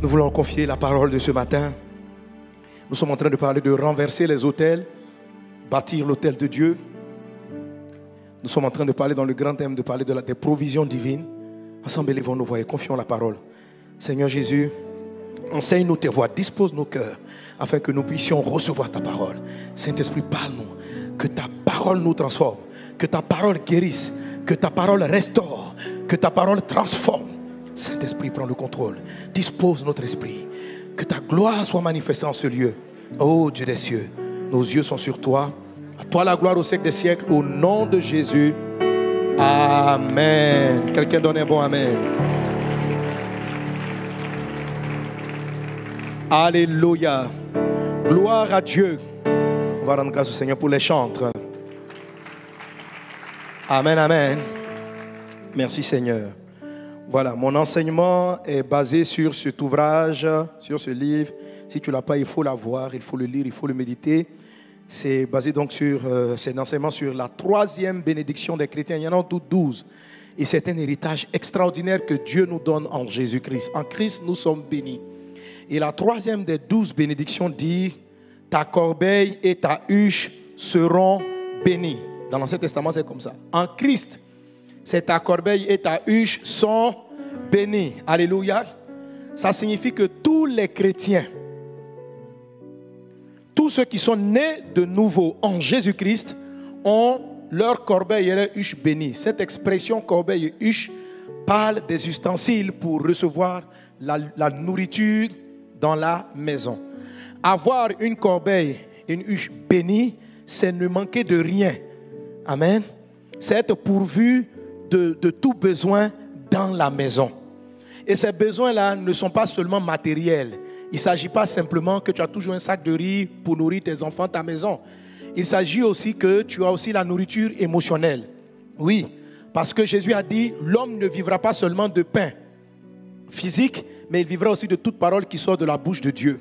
Nous voulons confier la parole de ce matin. Nous sommes en train de parler de renverser les autels, bâtir l'autel de Dieu. Nous sommes en train de parler dans le grand thème, de parler des provisions divines. Ensemble, élevons nos voix et confions la parole. Seigneur Jésus, enseigne-nous tes voix, dispose nos cœurs, afin que nous puissions recevoir ta parole. Saint-Esprit, parle-nous, que ta parole nous transforme, que ta parole guérisse, que ta parole restaure, que ta parole transforme. Saint-Esprit, prends le contrôle, dispose notre esprit, que ta gloire soit manifestée en ce lieu. Ô Dieu des cieux, nos yeux sont sur toi. À toi la gloire au siècle des siècles, au nom de Jésus. Amen. Quelqu'un donne un bon amen. Alléluia. Gloire à Dieu. On va rendre grâce au Seigneur pour les chantres. Amen, amen. Merci Seigneur. Voilà, mon enseignement est basé sur cet ouvrage, sur ce livre. Si tu ne l'as pas, il faut l'avoir, il faut le lire, il faut le méditer. C'est basé donc sur, c'est un enseignement sur la troisième bénédiction des chrétiens. Il y en a toutes 12. Et c'est un héritage extraordinaire que Dieu nous donne en Jésus-Christ. En Christ, nous sommes bénis. Et la troisième des 12 bénédictions dit, ta corbeille et ta huche seront bénies. Dans l'Ancien Testament, c'est comme ça. En Christ, c'est ta corbeille et ta huche sont bénies. Alléluia. Ça signifie que tous les chrétiens, tous ceux qui sont nés de nouveau en Jésus-Christ, ont leur corbeille et leur huche bénies. Cette expression corbeille et huche parle des ustensiles pour recevoir la nourriture dans la maison. Avoir une corbeille et une huche bénie, c'est ne manquer de rien. Amen. C'est être pourvu de tout besoin dans la maison. Et ces besoins-là ne sont pas seulement matériels. Il ne s'agit pas simplement que tu as toujours un sac de riz pour nourrir tes enfants, ta maison. Il s'agit aussi que tu as aussi la nourriture émotionnelle. Oui, parce que Jésus a dit, l'homme ne vivra pas seulement de pain physique, mais il vivra aussi de toute parole qui sort de la bouche de Dieu.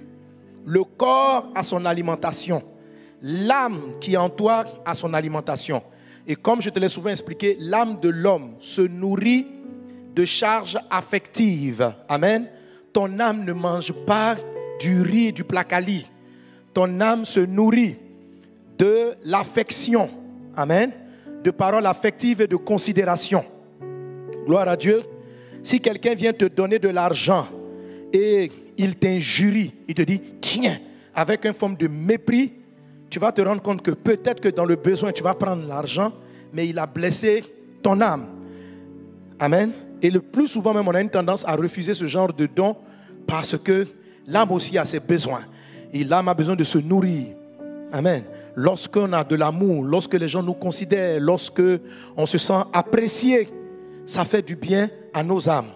Le corps a son alimentation. L'âme qui est en toi a son alimentation. Et comme je te l'ai souvent expliqué, l'âme de l'homme se nourrit de charges affectives. Amen. Ton âme ne mange pas du riz et du placali. Ton âme se nourrit de l'affection. Amen. De paroles affectives et de considération. Gloire à Dieu. Si quelqu'un vient te donner de l'argent et il t'injurie, il te dit, tiens, avec une forme de mépris, tu vas te rendre compte que peut-être que dans le besoin, tu vas prendre l'argent, mais il a blessé ton âme. Amen. Et le plus souvent même, on a une tendance à refuser ce genre de don parce que l'âme aussi a ses besoins. Et l'âme a besoin de se nourrir. Amen. Lorsqu'on a de l'amour, lorsque les gens nous considèrent, lorsque on se sent apprécié, ça fait du bien à nos âmes.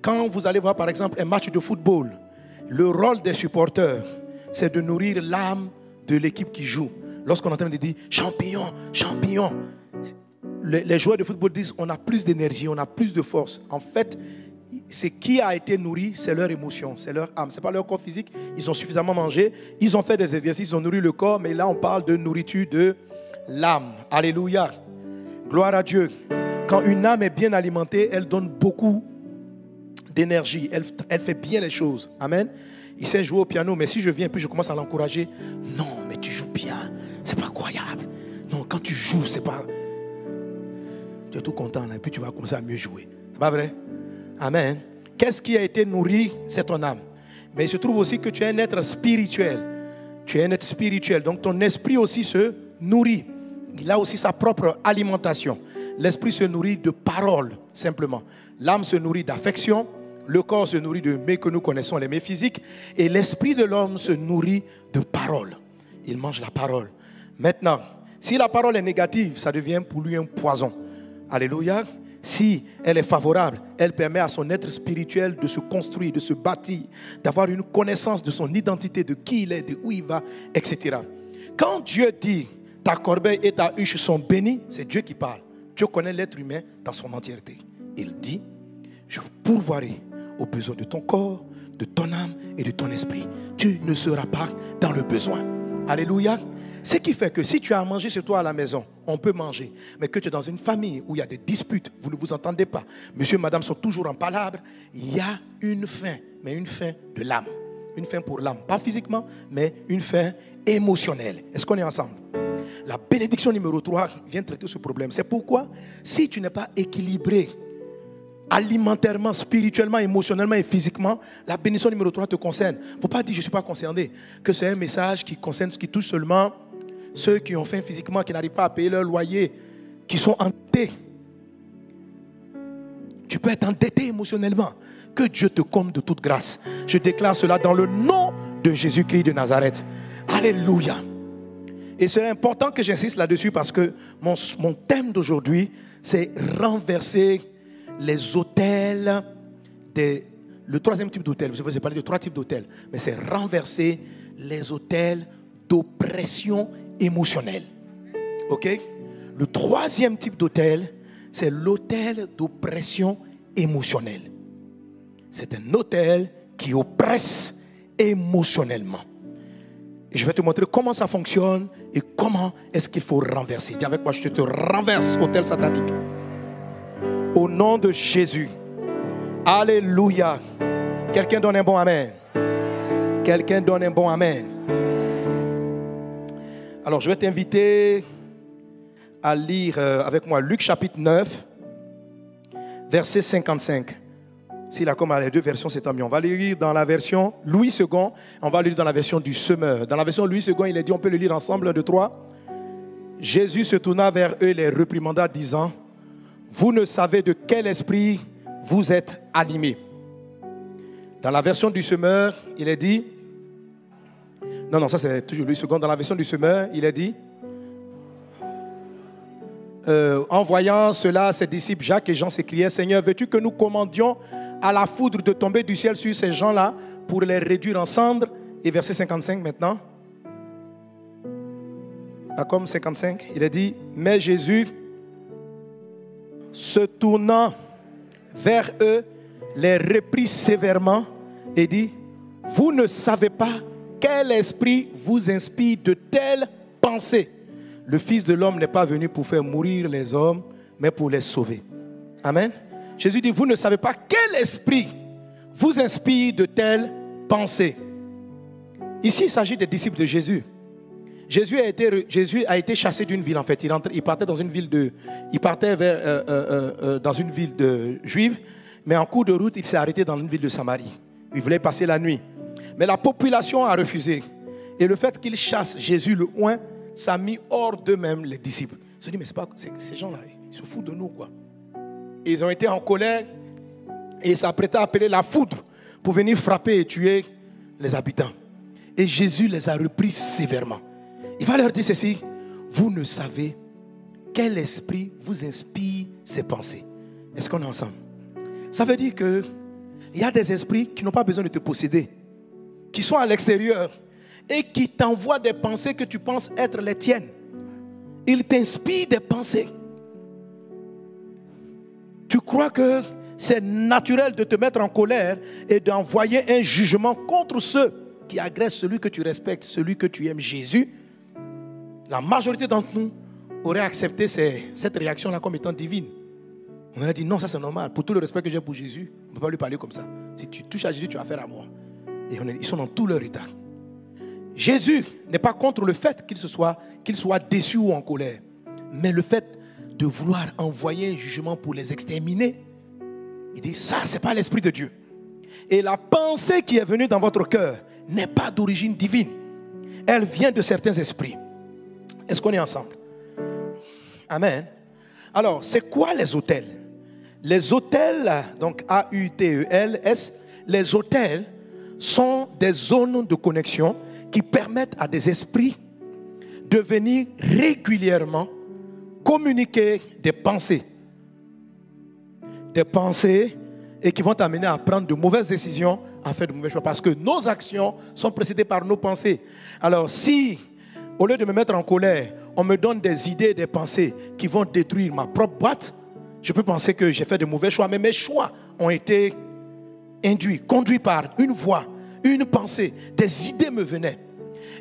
Quand vous allez voir par exemple un match de football, le rôle des supporters, c'est de nourrir l'âme de l'équipe qui joue. Lorsqu'on est en train de dire champion, champion, les joueurs de football disent on a plus d'énergie, on a plus de force. En fait, ce qui a été nourri, c'est leur émotion, c'est leur âme. Ce n'est pas leur corps physique, ils ont suffisamment mangé, ils ont fait des exercices, ils ont nourri le corps, mais là on parle de nourriture de l'âme. Alléluia. Gloire à Dieu. Quand une âme est bien alimentée, elle donne beaucoup d'énergie, elle fait bien les choses. Amen. Il sait jouer au piano, mais si je viens et puis je commence à l'encourager, non, mais tu joues bien, c'est pas croyable. Non, quand tu joues, c'est pas... Tu es tout content là, et puis tu vas commencer à mieux jouer. C'est pas vrai? Amen. Qu'est-ce qui a été nourri? C'est ton âme. Mais il se trouve aussi que tu es un être spirituel. Tu es un être spirituel, donc ton esprit aussi se nourrit. Il a aussi sa propre alimentation. L'esprit se nourrit de paroles, simplement. L'âme se nourrit d'affection. Le corps se nourrit de mets que nous connaissons, les mets physiques. Et l'esprit de l'homme se nourrit de paroles. Il mange la parole. Maintenant, si la parole est négative, ça devient pour lui un poison. Alléluia. Si elle est favorable, elle permet à son être spirituel de se construire, de se bâtir, d'avoir une connaissance de son identité, de qui il est, de où il va, etc. Quand Dieu dit ta corbeille et ta huche sont bénies, c'est Dieu qui parle. Dieu connaît l'être humain dans son entièreté. Il dit, je pourvoirai aux besoins de ton corps, de ton âme et de ton esprit. Tu ne seras pas dans le besoin. Alléluia. Ce qui fait que si tu as à manger chez toi à la maison, on peut manger. Mais que tu es dans une famille où il y a des disputes, vous ne vous entendez pas, monsieur et madame sont toujours en palabre, il y a une faim, mais une faim de l'âme. Une faim pour l'âme, pas physiquement, mais une faim émotionnelle. Est-ce qu'on est ensemble? La bénédiction numéro 3 vient traiter ce problème. C'est pourquoi, si tu n'es pas équilibré alimentairement, spirituellement, émotionnellement et physiquement, la bénédiction numéro 3 te concerne. Il ne faut pas dire je ne suis pas concerné, que c'est un message qui concerne, qui touche seulement ceux qui ont faim physiquement, qui n'arrivent pas à payer leur loyer, qui sont endettés. Tu peux être endetté émotionnellement. Que Dieu te comble de toute grâce. Je déclare cela dans le nom de Jésus-Christ de Nazareth. Alléluia. Et c'est important que j'insiste là-dessus parce que mon thème d'aujourd'hui, c'est renverser les autels le troisième type d'autel. Je vous ai parlé de 3 types d'autels, mais c'est renverser les autels d'oppression émotionnelle. Ok? Le 3e type d'autel, c'est l'autel d'oppression émotionnelle. C'est un autel qui oppresse émotionnellement. Et je vais te montrer comment ça fonctionne et comment est-ce qu'il faut renverser. Dis avec moi, je te renverse, autel satanique. Au nom de Jésus. Alléluia. Quelqu'un donne un bon amen. Quelqu'un donne un bon amen. Alors, je vais t'inviter à lire avec moi Luc chapitre 9, verset 55. S'il a comme les 2 versions, c'est tant mieux. On va le lire dans la version Louis II. On va le lire dans la version du Semeur. Dans la version Louis II, il est dit, on peut le lire ensemble, 1, 2, 3. Jésus se tourna vers eux et les réprimanda, disant, vous ne savez de quel esprit vous êtes animés. Dans la version du Semeur, il est dit, non, ça c'est toujours Louis II. Dans la version du Semeur, il est dit, en voyant cela, ses disciples Jacques et Jean s'écriaient, Seigneur, veux-tu que nous commandions à la foudre de tomber du ciel sur ces gens-là pour les réduire en cendres? Et verset 55 maintenant. Là, comme 55, il est dit, mais Jésus, se tournant vers eux, les reprit sévèrement et dit, vous ne savez pas quel esprit vous inspire de telles pensées. Le Fils de l'homme n'est pas venu pour faire mourir les hommes, mais pour les sauver. Amen. Jésus dit, vous ne savez pas quel esprit vous inspire de telles pensées. Ici, il s'agit des disciples de Jésus. Jésus a été chassé d'une ville, en fait. Il partait dans une ville dans une ville juive, mais en cours de route, il s'est arrêté dans une ville de Samarie. Il voulait passer la nuit. Mais la population a refusé. Et le fait qu'il chasse Jésus le oint, ça a mis hors d'eux-mêmes les disciples. Ils se sont dit, mais ces gens-là, ils se foutent de nous, quoi. Et ils ont été en colère et ils s'apprêtaient à appeler la foudre pour venir frapper et tuer les habitants. Et Jésus les a repris sévèrement. Il va leur dire ceci, vous ne savez quel esprit vous inspire ces pensées. Est-ce qu'on est ensemble? Ça veut dire qu'il y a des esprits qui n'ont pas besoin de te posséder, qui sont à l'extérieur et qui t'envoient des pensées que tu penses être les tiennes. Ils t'inspirent des pensées. Tu crois que c'est naturel de te mettre en colère et d'envoyer un jugement contre ceux qui agressent celui que tu respectes, celui que tu aimes, Jésus. La majorité d'entre nous aurait accepté cette réaction-là comme étant divine. On aurait dit non, ça c'est normal. Pour tout le respect que j'ai pour Jésus, on ne peut pas lui parler comme ça. Si tu touches à Jésus, tu as affaire à moi. Et ils sont dans tout leur état. Jésus n'est pas contre le fait qu'il soit déçu ou en colère, mais le fait de vouloir envoyer un jugement pour les exterminer. Il dit, ça, ce n'est pas l'Esprit de Dieu. Et la pensée qui est venue dans votre cœur n'est pas d'origine divine. Elle vient de certains esprits. Est-ce qu'on est ensemble? Amen. Alors, c'est quoi les autels? Les autels, donc A-U-T-E-L-S, les autels sont des zones de connexion qui permettent à des esprits de venir régulièrement communiquer des pensées. Des pensées et qui vont t'amener à prendre de mauvaises décisions, à faire de mauvais choix. Parce que nos actions sont précédées par nos pensées. Alors si, au lieu de me mettre en colère, on me donne des idées, des pensées qui vont détruire ma propre boîte, je peux penser que j'ai fait de mauvais choix. Mais mes choix ont été induits, conduits par une voix, une pensée. Des idées me venaient.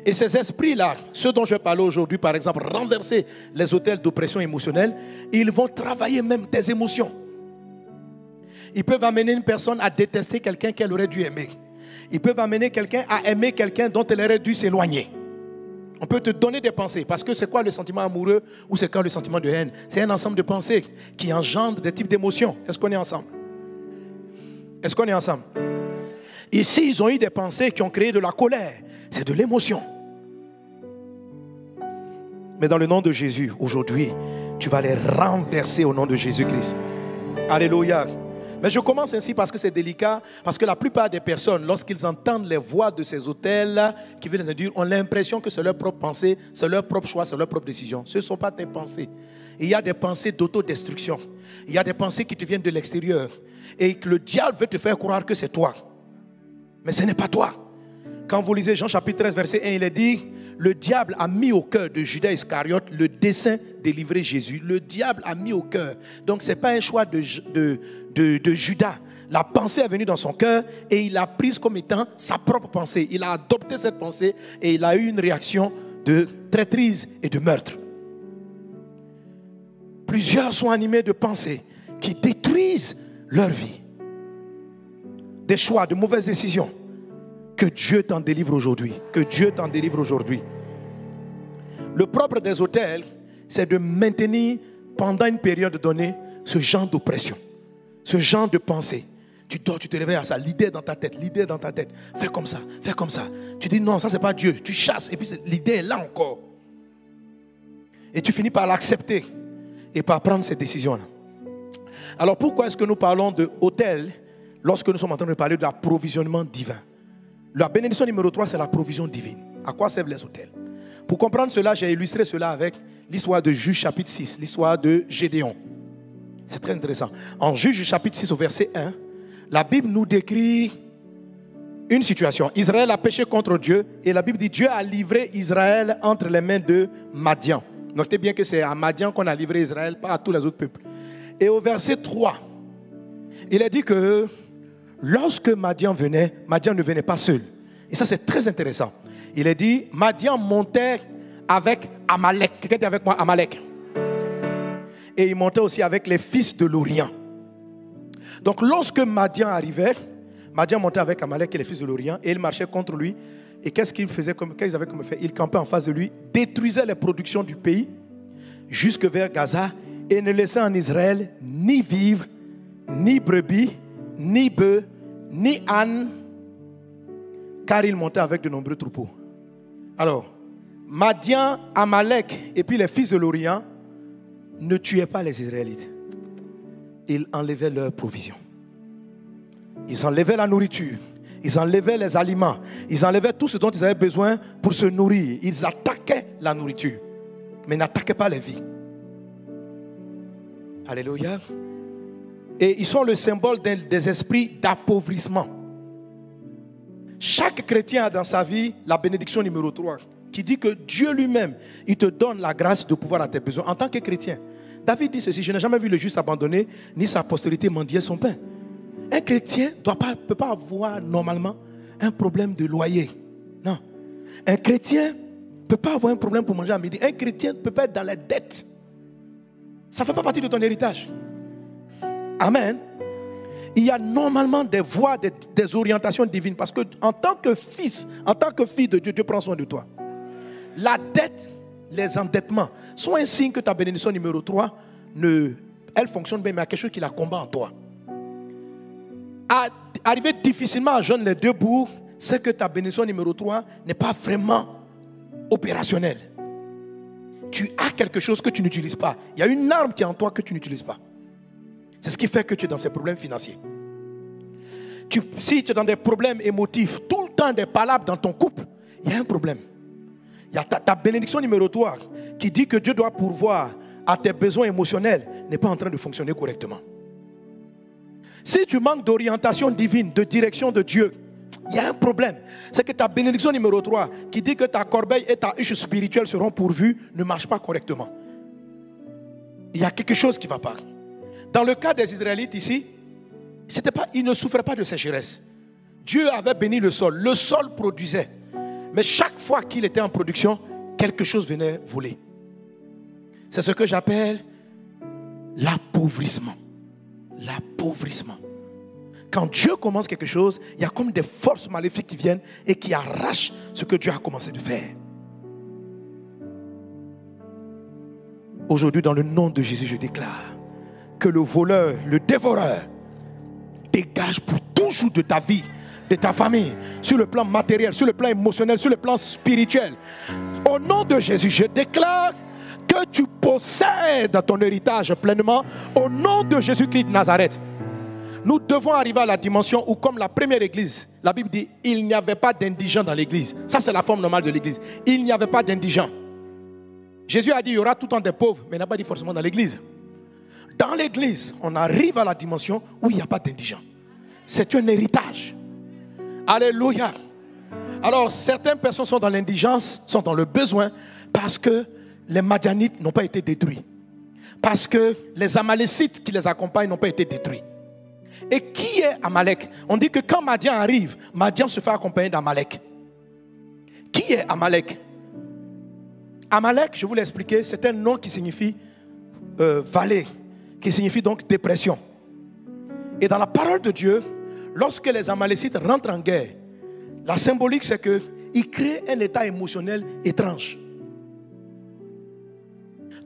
Et ces esprits-là, ceux dont je vais parler aujourd'hui, par exemple, renverser les autels d'oppression émotionnelle, ils vont travailler même tes émotions. Ils peuvent amener une personne à détester quelqu'un qu'elle aurait dû aimer. Ils peuvent amener quelqu'un à aimer quelqu'un dont elle aurait dû s'éloigner. On peut te donner des pensées. Parce que c'est quoi le sentiment amoureux ou c'est quoi le sentiment de haine? C'est un ensemble de pensées qui engendrent des types d'émotions. Est-ce qu'on est ensemble? Est-ce qu'on est ensemble? Ici, ils ont eu des pensées qui ont créé de la colère. C'est de l'émotion. Mais dans le nom de Jésus, aujourd'hui, tu vas les renverser au nom de Jésus-Christ. Alléluia. Mais je commence ainsi parce que c'est délicat, parce que la plupart des personnes, lorsqu'ils entendent les voix de ces autels qui viennent de dire, ont l'impression que c'est leur propre pensée, c'est leur propre choix, c'est leur propre décision. Ce ne sont pas tes pensées. Il y a des pensées d'autodestruction. Il y a des pensées qui te viennent de l'extérieur. Et que le diable veut te faire croire que c'est toi. Mais ce n'est pas toi. Quand vous lisez Jean chapitre 13, verset 1, il est dit, le diable a mis au cœur de Judas Iscariote le dessein de livrer Jésus. Le diable a mis au cœur. Donc ce n'est pas un choix de Judas. La pensée est venue dans son cœur et il l'a prise comme étant sa propre pensée. Il a adopté cette pensée et il a eu une réaction de traîtrise et de meurtre. Plusieurs sont animés de pensées qui détruisent leur vie. Des choix, de mauvaises décisions. Que Dieu t'en délivre aujourd'hui. Que Dieu t'en délivre aujourd'hui. Le propre des autels, c'est de maintenir pendant une période donnée ce genre d'oppression. Ce genre de pensée. Tu dors, tu te réveilles à ça. L'idée dans ta tête, l'idée dans ta tête. Fais comme ça, fais comme ça. Tu dis non, ça c'est pas Dieu. Tu chasses et puis l'idée est là encore. Et tu finis par l'accepter et par prendre cette décision-là. Alors pourquoi est-ce que nous parlons de autel lorsque nous sommes en train de parler de l'approvisionnement divin? La bénédiction numéro 3, c'est la provision divine. À quoi servent les autels? Pour comprendre cela, j'ai illustré cela avec l'histoire de Juge chapitre 6, l'histoire de Gédéon. C'est très intéressant. En Juge chapitre 6 au verset 1, la Bible nous décrit une situation. Israël a péché contre Dieu et la Bible dit Dieu a livré Israël entre les mains de Madian. Notez bien que c'est à Madian qu'on a livré Israël, pas à tous les autres peuples. Et au verset 3, il est dit que lorsque Madian venait, Madian ne venait pas seul. Et ça c'est très intéressant. Il est dit, Madian montait avec Amalek. Quelqu'un dit avec moi Amalek. Et il montait aussi avec les fils de l'Orient. Donc lorsque Madian arrivait, Madian montait avec Amalek et les fils de l'Orient et il marchait contre lui. Et qu'est-ce qu'ils faisaient comme, qu'est-ce qu'ils avaient comme fait? Ils campaient en face de lui, détruisaient les productions du pays jusque vers Gaza et ne laissaient en Israël ni vivre, ni brebis, ni bœufs, ni ânes, car ils montaient avec de nombreux troupeaux. Alors, Madian, Amalek et puis les fils de l'Orient ne tuaient pas les Israélites. Ils enlevaient leurs provisions. Ils enlevaient la nourriture. Ils enlevaient les aliments. Ils enlevaient tout ce dont ils avaient besoin pour se nourrir. Ils attaquaient la nourriture, mais n'attaquaient pas les vies. Alléluia. Et ils sont le symbole des esprits d'appauvrissement. Chaque chrétien a dans sa vie la bénédiction numéro 3 qui dit que Dieu lui-même, il te donne la grâce de pouvoir à tes besoins. En tant que chrétien, David dit ceci, je n'ai jamais vu le juste abandonné, ni sa postérité mendier son pain. Un chrétien ne peut pas avoir normalement un problème de loyer. Non. Un chrétien ne peut pas avoir un problème pour manger à midi. Un chrétien ne peut pas être dans les dettes. Ça ne fait pas partie de ton héritage. Amen. Il y a normalement des voies, des orientations divines. Parce que en tant que fils, en tant que fille de Dieu, Dieu prend soin de toi. La dette, les endettements sont un signe que ta bénédiction numéro 3, elle fonctionne bien, mais il y a quelque chose qui la combat en toi. Arriver difficilement à joindre les deux bouts, c'est que ta bénédiction numéro 3 n'est pas vraiment opérationnelle. Tu as quelque chose que tu n'utilises pas. Il y a une arme qui est en toi que tu n'utilises pas. C'est ce qui fait que tu es dans ces problèmes financiers. Si tu es dans des problèmes émotifs, tout le temps des palabres dans ton couple, il y a un problème. Il y a ta bénédiction numéro 3 qui dit que Dieu doit pourvoir à tes besoins émotionnels n'est pas en train de fonctionner correctement. Si tu manques d'orientation divine, de direction de Dieu, il y a un problème. C'est que ta bénédiction numéro 3 qui dit que ta corbeille et ta huche spirituelle seront pourvues ne marche pas correctement. Il y a quelque chose qui ne va pas. Dans le cas des Israélites ici, ils ne souffraient pas de sécheresse. Dieu avait béni le sol. Le sol produisait. Mais chaque fois qu'il était en production, quelque chose venait voler. C'est ce que j'appelle l'appauvrissement. L'appauvrissement. Quand Dieu commence quelque chose, il y a comme des forces maléfiques qui viennent et qui arrachent ce que Dieu a commencé de faire. Aujourd'hui, dans le nom de Jésus, je déclare que le voleur, le dévoreur, dégage pour toujours de ta vie, de ta famille, sur le plan matériel, sur le plan émotionnel, sur le plan spirituel. Au nom de Jésus, je déclare que tu possèdes ton héritage pleinement au nom de Jésus-Christ de Nazareth. Nous devons arriver à la dimension où, comme la première église, la Bible dit, il n'y avait pas d'indigents dans l'église. Ça, c'est la forme normale de l'église. Il n'y avait pas d'indigents. Jésus a dit, il y aura tout le temps des pauvres, mais il n'a pas dit forcément dans l'église. Dans l'église, on arrive à la dimension où il n'y a pas d'indigents. C'est un héritage. Alléluia. Alors, certaines personnes sont dans l'indigence, sont dans le besoin, parce que les Madianites n'ont pas été détruits. Parce que les Amalécites qui les accompagnent n'ont pas été détruits. Et qui est Amalek? On dit que quand Madian arrive, Madian se fait accompagner d'Amalek. Qui est Amalek? Amalek, je vous l'ai expliqué, c'est un nom qui signifie vallée, qui signifie donc dépression. Et dans la parole de Dieu, lorsque les Amalécites rentrent en guerre, la symbolique c'est qu'ils créent un état émotionnel étrange.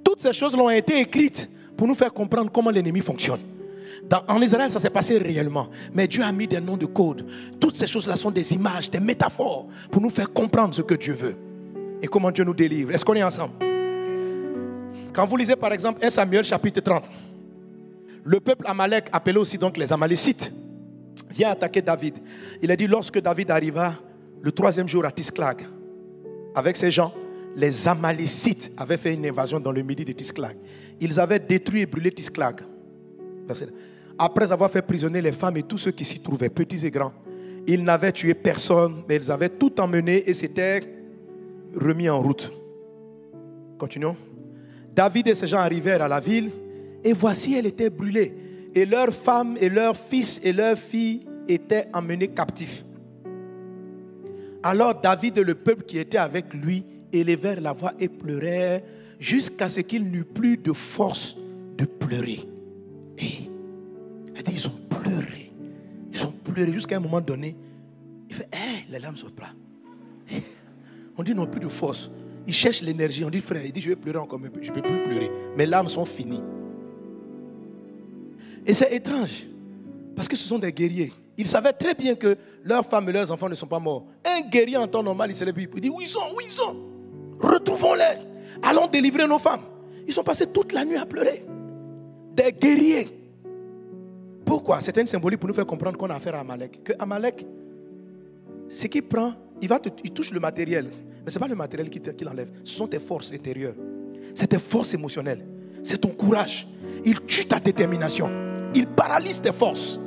Toutes ces choses ont été écrites pour nous faire comprendre comment l'ennemi fonctionne. En Israël, ça s'est passé réellement. Mais Dieu a mis des noms de code. Toutes ces choses-là sont des images, des métaphores pour nous faire comprendre ce que Dieu veut. Et comment Dieu nous délivre. Est-ce qu'on est ensemble? Quand vous lisez par exemple 1 Samuel chapitre 30, le peuple Amalek, appelé aussi donc les Amalécites, vient attaquer David. Il a dit lorsque David arriva le 3e jour à Tisklag, avec ses gens, les Amalécites avaient fait une invasion dans le midi de Tisklag. Ils avaient détruit et brûlé Tisklag. Après avoir fait prisonnier les femmes et tous ceux qui s'y trouvaient, petits et grands, ils n'avaient tué personne, mais ils avaient tout emmené et s'étaient remis en route. Continuons. David et ses gens arrivèrent à la ville et voici, elle était brûlée. Et leurs femmes et leurs fils et leurs filles étaient emmenés captifs. Alors David et le peuple qui était avec lui élevèrent la voix et pleurèrent jusqu'à ce qu'il n'eût plus de force de pleurer. Et elle dit, ils ont pleuré. Ils ont pleuré jusqu'à un moment donné. Il fait, les larmes sont plats. On dit, ils n'ont plus de force. Ils cherchent l'énergie. On dit, frère, il dit, je vais pleurer encore un peu. Je ne peux plus pleurer. Mes larmes sont finies. Et c'est étrange. Parce que ce sont des guerriers. Ils savaient très bien que leurs femmes et leurs enfants ne sont pas morts. Un guerrier en temps normal, il se lève, il dit, où ils sont, où ils sont? Retrouvons-les. Allons délivrer nos femmes. Ils sont passés toute la nuit à pleurer. Des guerriers. Pourquoi? C'est une symbolique pour nous faire comprendre qu'on a affaire à Amalek. Que Amalek, ce qu'il prend, il touche le matériel. Mais ce n'est pas le matériel qui l'enlève. Ce sont tes forces intérieures. C'est tes forces émotionnelles. C'est ton courage. Il tue ta détermination. Il paralyse tes forces.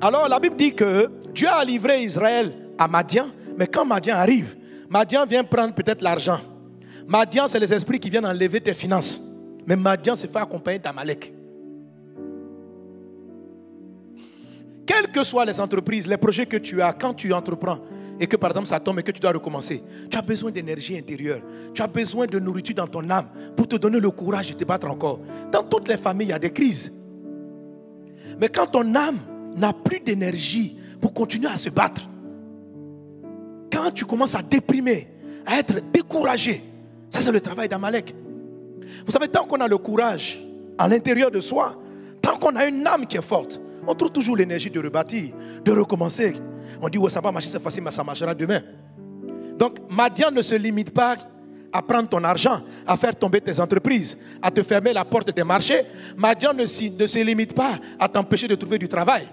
Alors la Bible dit que Dieu a livré Israël à Madian. Mais quand Madian arrive, Madian vient prendre peut-être l'argent. Madian, c'est les esprits qui viennent enlever tes finances. Mais Madian se fait accompagner d'Amalek. Quelles que soient les entreprises, les projets que tu as, quand tu entreprends et que par exemple ça tombe et que tu dois recommencer, tu as besoin d'énergie intérieure. Tu as besoin de nourriture dans ton âme pour te donner le courage de te battre encore. Dans toutes les familles, il y a des crises. Mais quand ton âme n'a plus d'énergie pour continuer à se battre, quand tu commences à déprimer, à être découragé, ça c'est le travail d'Amalek. Vous savez, tant qu'on a le courage à l'intérieur de soi, tant qu'on a une âme qui est forte, on trouve toujours l'énergie de rebâtir, de recommencer. On dit, ouais, ça va marcher cette fois-ci, mais ça marchera demain. Donc, Madian ne se limite pas à prendre ton argent, à faire tomber tes entreprises, à te fermer la porte des marchés. Madian ne se limite pas à t'empêcher de trouver du travail.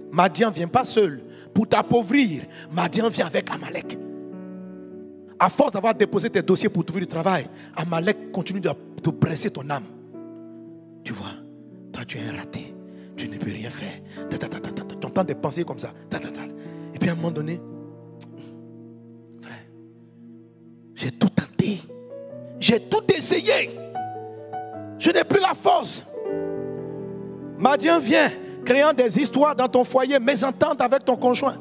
Madian ne vient pas seul pour t'appauvrir. Madian vient avec Amalek. À force d'avoir déposé tes dossiers pour trouver du travail, Amalek continue de presser ton âme. Tu vois, toi tu es un raté. Tu ne peux rien faire. Tu entends des pensées comme ça. Et puis à un moment donné, frère, j'ai tout tenté. J'ai tout essayé. Je n'ai plus la force. Madian vient créant des histoires dans ton foyer, mésentente avec ton conjoint.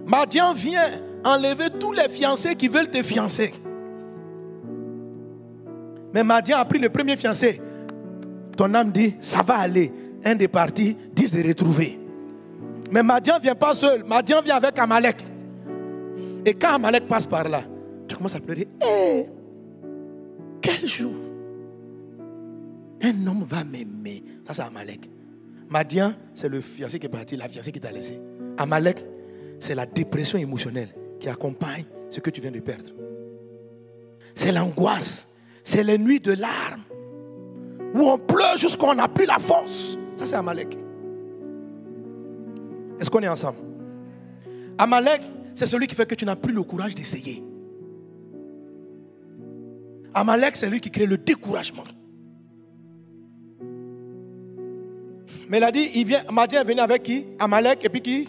Madian vient enlever tous les fiancés qui veulent te fiancer. Mais Madian a pris le premier fiancé. Ton âme dit, ça va aller. Un des partis dit de retrouver. Mais Madian ne vient pas seul. Madian vient avec Amalek. Et quand Amalek passe par là, tu commences à pleurer. Hey, quel jour un homme va m'aimer. Ça, c'est Amalek. Madian, c'est le fiancé qui est parti, la fiancée qui t'a laissé. Amalek, c'est la dépression émotionnelle qui accompagne ce que tu viens de perdre. C'est l'angoisse. C'est les nuits de larmes où on pleure jusqu'à on n'a plus la force. Ça, c'est Amalek. Est-ce qu'on est ensemble? Amalek, c'est celui qui fait que tu n'as plus le courage d'essayer. Amalek, c'est lui qui crée le découragement. Mais il a dit, Madian est venu avec qui? Amalek et puis qui?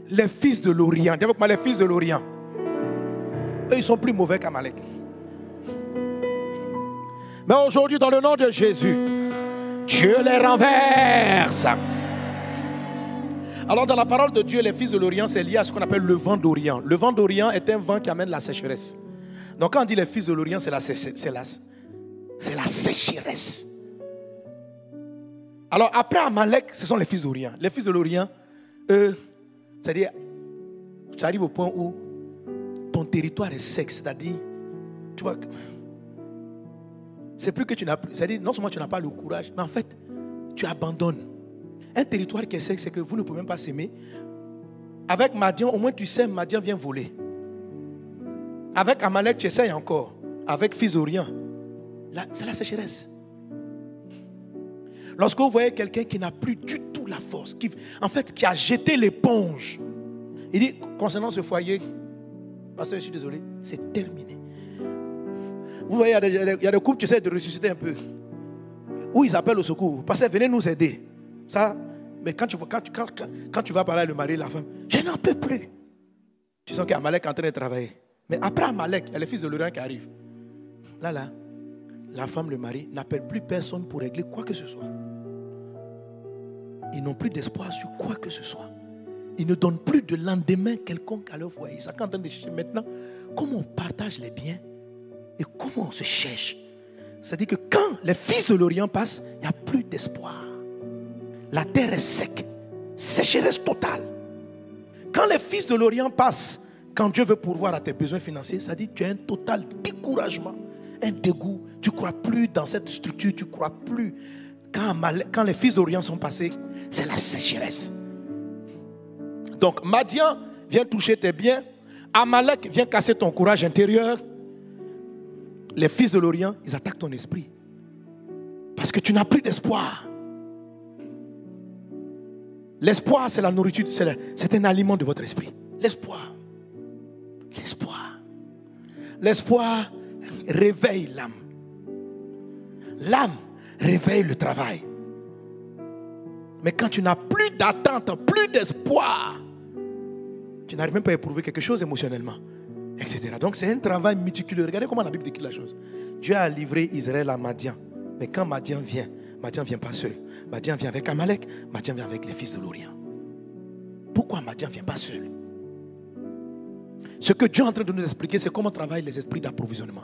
Les fils de l'Orient. Dis avec moi, les fils de l'Orient. Eux, ils sont plus mauvais qu'Amalek. Mais aujourd'hui, dans le nom de Jésus, Dieu les renverse. Alors, dans la parole de Dieu, les fils de l'Orient, c'est lié à ce qu'on appelle le vent d'Orient. Le vent d'Orient est un vent qui amène la sécheresse. Donc, quand on dit les fils de l'Orient, c'est la sécheresse. Alors, après Amalek, ce sont les fils d'Orient. Les fils de l'Orient, eux, c'est-à-dire, tu arrives au point où ton territoire est sec. C'est-à-dire, tu vois, c'est plus que tu n'as plus. C'est-à-dire, non seulement tu n'as pas le courage, mais en fait, tu abandonnes. Un territoire qui est sec, c'est que vous ne pouvez même pas s'aimer. Avec Madian, au moins tu sais, Madian vient voler. Avec Amalek, tu essayes encore. Avec fils d'Orient, là, c'est la sécheresse. Lorsque vous voyez quelqu'un qui n'a plus du tout la force, qui a jeté l'éponge, il dit, concernant ce foyer, pasteur, je suis désolé, c'est terminé. Vous voyez, il y a des couples qui essaient de ressusciter un peu. Où ils appellent au secours. Pasteur, venez nous aider. Ça, mais quand tu vas parler à le mari et la femme, je n'en peux plus. Tu sens qu'Amalek est en train de travailler. Mais après Amalek, il y a les fils de l'Orient qui arrivent. Là, la femme, le mari, n'appelle plus personne pour régler quoi que ce soit. Ils n'ont plus d'espoir sur quoi que ce soit. Ils ne donnent plus de lendemain quelconque à leur foyer. Ils sont en train de chercher maintenant comment on partage les biens et comment on se cherche. C'est-à-dire que quand les fils de l'Orient passent, il n'y a plus d'espoir. La terre est sec. Sécheresse totale. Quand les fils de l'Orient passent, quand Dieu veut pourvoir à tes besoins financiers, ça dit que tu as un total découragement, un dégoût. Tu ne crois plus dans cette structure, tu ne crois plus. Quand les fils d'Orient sont passés, c'est la sécheresse. Donc Madian vient toucher tes biens. Amalek vient casser ton courage intérieur. Les fils de l'Orient, ils attaquent ton esprit. Parce que tu n'as plus d'espoir. L'espoir, c'est la nourriture, c'est un aliment de votre esprit. L'espoir. L'espoir. L'espoir réveille l'âme. L'âme réveille le travail. Mais quand tu n'as plus d'attente, plus d'espoir, tu n'arrives même pas à éprouver quelque chose émotionnellement, etc. Donc c'est un travail méticuleux. Regardez comment la Bible décrit la chose. Dieu a livré Israël à Madian. Mais quand Madian ne vient pas seul. Madian vient avec Amalek, Madian vient avec les fils de l'Orient. Pourquoi Madian ne vient pas seul? Ce que Dieu est en train de nous expliquer, c'est comment travaillent les esprits d'approvisionnement,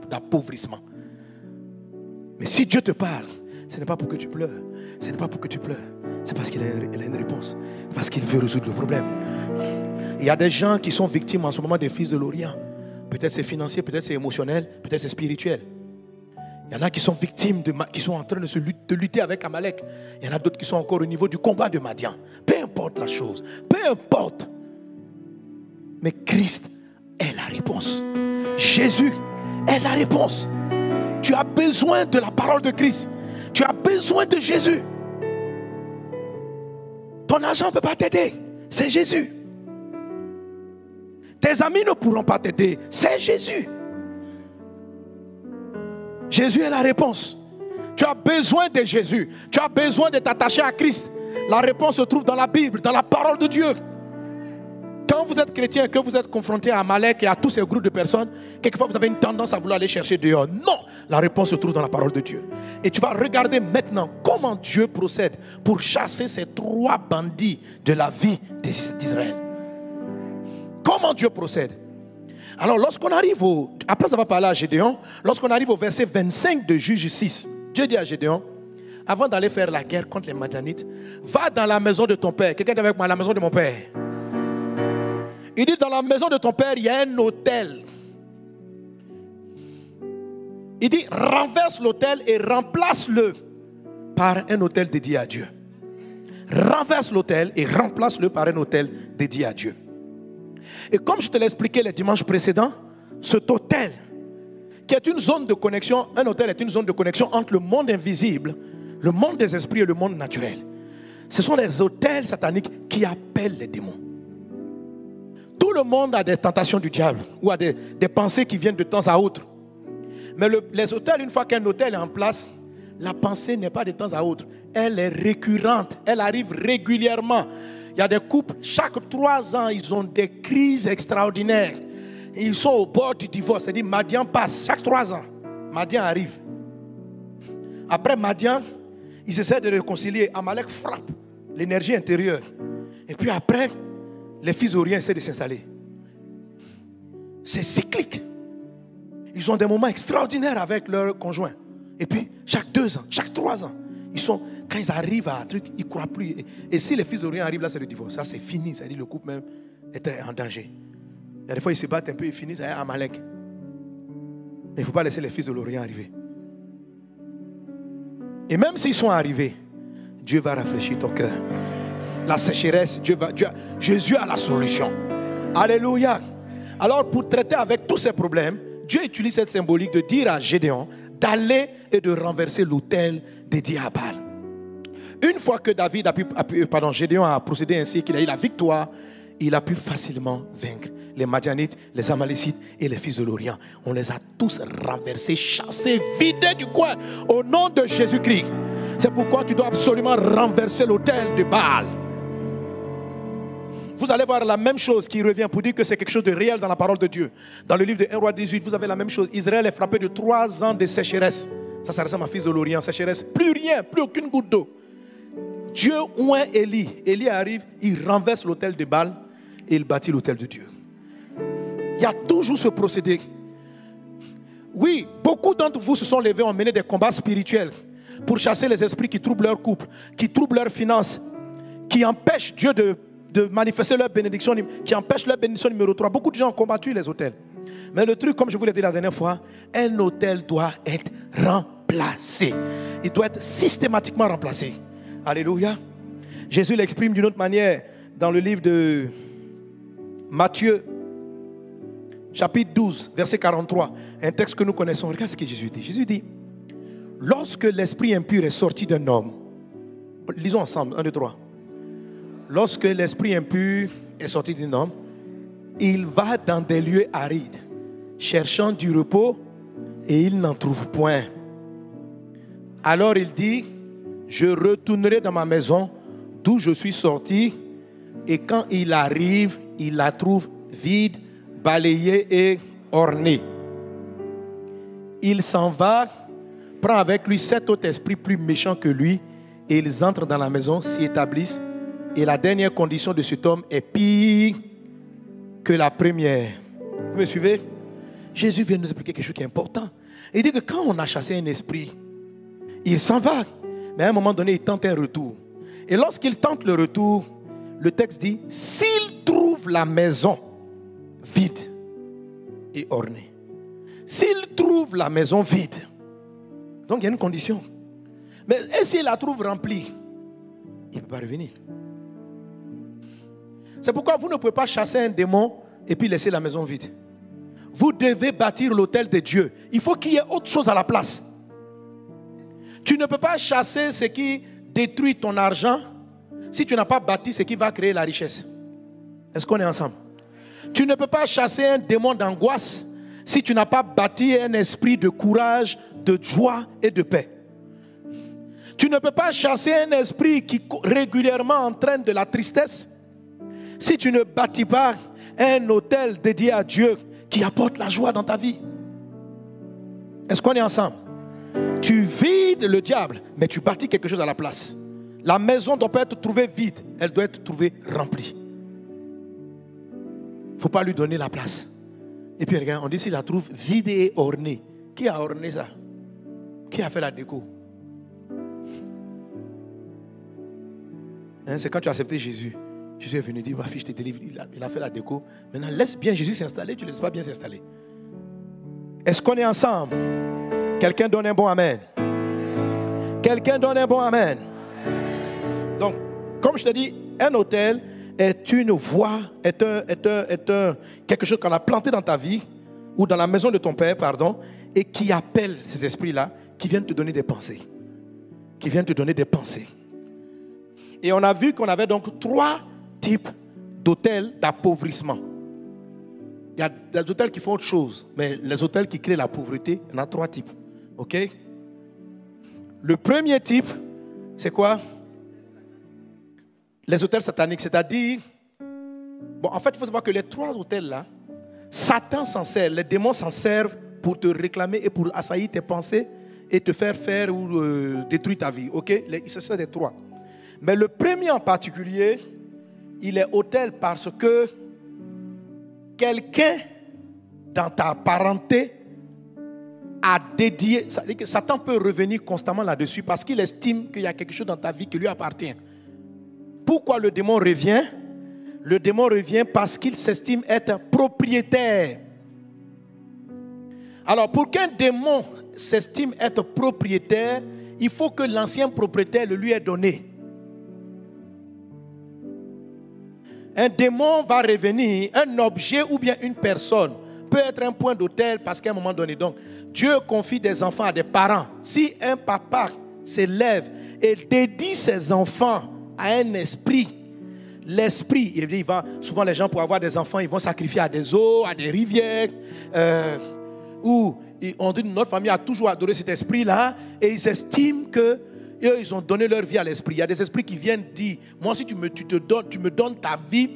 d'appauvrissement. Mais si Dieu te parle, ce n'est pas pour que tu pleures. Ce n'est pas pour que tu pleures. C'est parce qu'il a une réponse. Parce qu'il veut résoudre le problème. Il y a des gens qui sont victimes en ce moment des fils de l'Orient. Peut-être c'est financier, peut-être c'est émotionnel, peut-être c'est spirituel. Il y en a qui sont victimes, qui sont en train de lutter avec Amalek. Il y en a d'autres qui sont encore au niveau du combat de Madian. Peu importe la chose, peu importe. Mais Christ est la réponse. Jésus est la réponse. Tu as besoin de la parole de Christ. Tu as besoin de Jésus. Ton argent ne peut pas t'aider. C'est Jésus. Tes amis ne pourront pas t'aider. C'est Jésus. Jésus est la réponse. Tu as besoin de Jésus. Tu as besoin de t'attacher à Christ. La réponse se trouve dans la Bible, dans la parole de Dieu. Quand vous êtes chrétien et que vous êtes confronté à Amalek et à tous ces groupes de personnes, quelquefois vous avez une tendance à vouloir aller chercher dehors. Non, la réponse se trouve dans la parole de Dieu. Et tu vas regarder maintenant comment Dieu procède pour chasser ces 3 bandits de la vie d'Israël. Comment comment Dieu procède. Alors lorsqu'on arrive après avoir parlé à Gédéon, lorsqu'on arrive au verset 25 de Juge 6, Dieu dit à Gédéon, avant d'aller faire la guerre contre les Madianites, va dans la maison de ton père. Quelqu'un est avec moi, la maison de mon père. Il dit, dans la maison de ton père, il y a un autel. Il dit, renverse l'autel et remplace-le par un autel dédié à Dieu. Renverse l'autel et remplace-le par un autel dédié à Dieu. Et comme je te l'ai expliqué les dimanches précédents, cet autel, qui est une zone de connexion, un autel est une zone de connexion entre le monde invisible, le monde des esprits et le monde naturel. Ce sont les autels sataniques qui appellent les démons. Tout le monde a des tentations du diable ou a des pensées qui viennent de temps à autre. Mais les autels, une fois qu'un autel est en place, la pensée n'est pas de temps à autre. Elle est récurrente, elle arrive régulièrement. Il y a des couples, chaque 3 ans, ils ont des crises extraordinaires. Ils sont au bord du divorce. C'est-à-dire, Madian passe, chaque 3 ans, Madian arrive. Après Madian, ils essaient de réconcilier. Amalek frappe l'énergie intérieure. Et puis après, les fils d'Orient essaient de s'installer. C'est cyclique. Ils ont des moments extraordinaires avec leurs conjoints. Et puis, chaque 2 ans, chaque 3 ans, quand ils arrivent à un truc, ils ne croient plus. Et si les fils d'Orient arrivent là, c'est le divorce. Ça, c'est fini. Ça dit le couple même était en danger. Il y a des fois, ils se battent un peu, ils finissent à Amalek. Mais il ne faut pas laisser les fils de l'Orient arriver. Et même s'ils sont arrivés, Dieu va rafraîchir ton cœur. La sécheresse, Jésus a la solution. Alléluia. Alors, pour traiter avec tous ces problèmes, Dieu utilise cette symbolique de dire à Gédéon d'aller et de renverser l'autel dédié à Baal. Une fois que Gédéon a procédé ainsi, qu'il a eu la victoire, il a pu facilement vaincre les Madianites, les Amalécites et les fils de l'Orient. On les a tous renversés, chassés, vidés du coin au nom de Jésus-Christ. C'est pourquoi tu dois absolument renverser l'autel de Baal. Vous allez voir la même chose qui revient pour dire que c'est quelque chose de réel dans la parole de Dieu. Dans le livre de 1 Roi 18, vous avez la même chose. Israël est frappé de 3 ans de sécheresse. Ça ressemble à fils de l'Orient, sécheresse. Plus rien, plus aucune goutte d'eau. Dieu oint Élie. Élie arrive, il renverse l'autel de Baal et il bâtit l'autel de Dieu. Il y a toujours ce procédé. Oui, beaucoup d'entre vous se sont levés, ont mené des combats spirituels pour chasser les esprits qui troublent leur couple, qui troublent leurs finances, qui empêchent Dieu de manifester leur bénédiction, qui empêchent leur bénédiction numéro 3. Beaucoup de gens ont combattu les autels. Mais le truc, comme je vous l'ai dit la dernière fois, un autel doit être remplacé. Il doit être systématiquement remplacé. Alléluia. Jésus l'exprime d'une autre manière dans le livre de Matthieu, chapitre 12, verset 43. Un texte que nous connaissons. Regarde ce que Jésus dit. Jésus dit, lorsque l'esprit impur est sorti d'un homme, lisons ensemble, 1, 2, 3. Lorsque l'esprit impur est sorti d'un homme, il va dans des lieux arides, cherchant du repos, et il n'en trouve point. Alors il dit, je retournerai dans ma maison d'où je suis sorti, et quand il arrive, il la trouve vide, balayée et ornée. Il s'en va, prend avec lui 7 autres esprits plus méchants que lui, et ils entrent dans la maison, s'y établissent. Et la dernière condition de cet homme est pire que la première. Vous me suivez? Jésus vient nous expliquer quelque chose qui est important. Il dit que quand on a chassé un esprit, il s'en va. Mais à un moment donné, il tente un retour. Et lorsqu'il tente le retour, le texte dit, s'il trouve la maison vide et ornée. S'il trouve la maison vide. Donc il y a une condition. Mais et s'il la trouve remplie, il ne peut pas revenir. C'est pourquoi vous ne pouvez pas chasser un démon et puis laisser la maison vide. Vous devez bâtir l'autel de Dieu. Il faut qu'il y ait autre chose à la place. Tu ne peux pas chasser ce qui détruit ton argent si tu n'as pas bâti ce qui va créer la richesse. Est-ce qu'on est ensemble? Tu ne peux pas chasser un démon d'angoisse si tu n'as pas bâti un esprit de courage, de joie et de paix. Tu ne peux pas chasser un esprit qui régulièrement entraîne de la tristesse si tu ne bâtis pas un autel dédié à Dieu qui apporte la joie dans ta vie. Est-ce qu'on est ensemble? Tu vides le diable, mais tu bâtis quelque chose à la place. La maison ne doit pas être trouvée vide, elle doit être trouvée remplie. ne faut pas lui donner la place. Et puis regarde, on dit s'il la trouve vide et ornée. Qui a orné ça? Qui a fait la déco? Hein, c'est quand tu as accepté Jésus. Jésus est venu dire, ma fille, je te délivre. Il a fait la déco. Maintenant, laisse bien Jésus s'installer. Tu ne laisses pas bien s'installer. Est-ce qu'on est ensemble? Quelqu'un donne un bon amen. Quelqu'un donne un bon amen. Donc, comme je te dis, un autel est une voie, est quelque chose qu'on a planté dans ta vie ou dans la maison de ton père, pardon, et qui appelle ces esprits-là, qui viennent te donner des pensées. Qui viennent te donner des pensées. Et on a vu qu'on avait donc 3 types d'autels d'appauvrissement. Il y a des hôtels qui font autre chose, mais les hôtels qui créent la pauvreté, il y en a 3 types. Ok? Le premier type, c'est quoi? Les hôtels sataniques, c'est-à-dire, bon, en fait, il faut savoir que les 3 hôtels-là, Satan s'en sert, les démons s'en servent pour te réclamer et pour assaillir tes pensées et te faire ou détruire ta vie. Ok? Il se sert des 3. Mais le premier en particulier, il est hôtel parce que quelqu'un dans ta parenté a dédié, ça veut dire que Satan peut revenir constamment là-dessus parce qu'il estime qu'il y a quelque chose dans ta vie qui lui appartient. Pourquoi le démon revient? Le démon revient parce qu'il s'estime être propriétaire. Alors pour qu'un démon s'estime être propriétaire, il faut que l'ancien propriétaire le lui ait donné. Un démon va revenir, un objet ou bien une personne peut être un point d'autel parce qu'à un moment donné, donc, Dieu confie des enfants à des parents. Si un papa s'élève et dédie ses enfants à un esprit, l'esprit, il va, souvent les gens pour avoir des enfants, ils vont sacrifier à des eaux, à des rivières, où on dit notre famille a toujours adoré cet esprit-là et ils estiment que eux, ils ont donné leur vie à l'esprit. Il y a des esprits qui viennent dire, moi si tu me donnes ta vie,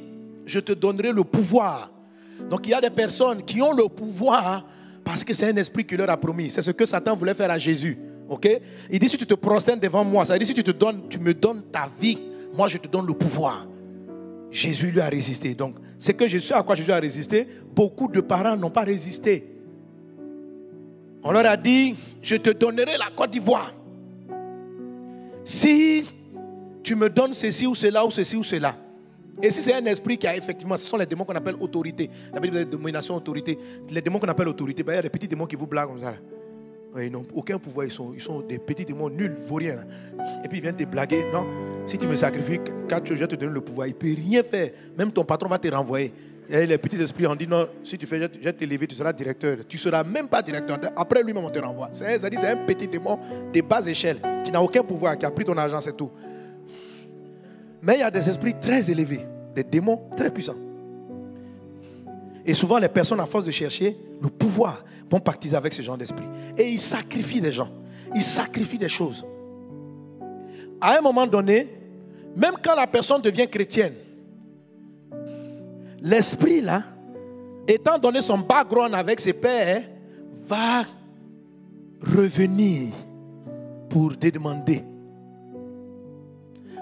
je te donnerai le pouvoir. Donc il y a des personnes qui ont le pouvoir parce que c'est un esprit qui leur a promis. C'est ce que Satan voulait faire à Jésus. Okay? Il dit, si tu te prosternes devant moi, ça veut dire si tu me donnes ta vie, moi je te donne le pouvoir. Jésus lui a résisté. Donc c'est que Jésus, à quoi Jésus a résisté, beaucoup de parents n'ont pas résisté. On leur a dit, je te donnerai la Côte d'Ivoire. Si tu me donnes ceci ou cela ou ceci ou cela. Et si c'est un esprit qui a effectivement, ce sont les démons qu'on appelle autorité. La Bible dit domination, autorité. Les démons qu'on appelle autorité, ben, il y a des petits démons qui vous blaguent comme ça. Ils n'ont aucun pouvoir, ils sont des petits démons nuls, vauriens. Et puis ils viennent te blaguer. Non, si tu me sacrifies, quand je vais te donner le pouvoir, il ne peut rien faire. Même ton patron va te renvoyer. Et les petits esprits ont dit non, si tu fais, je vais t'élever, tu seras directeur. Tu ne seras même pas directeur. Après lui-même, on te renvoie. C'est un petit démon de bas échelle qui n'a aucun pouvoir, qui a pris ton argent, c'est tout. Mais il y a des esprits très élevés, des démons très puissants. Et souvent, les personnes, à force de chercher le pouvoir, vont pactiser avec ce genre d'esprit. Et ils sacrifient des gens. Ils sacrifient des choses. À un moment donné, même quand la personne devient chrétienne, l'esprit là, étant donné son background avec ses pères, va revenir pour demander.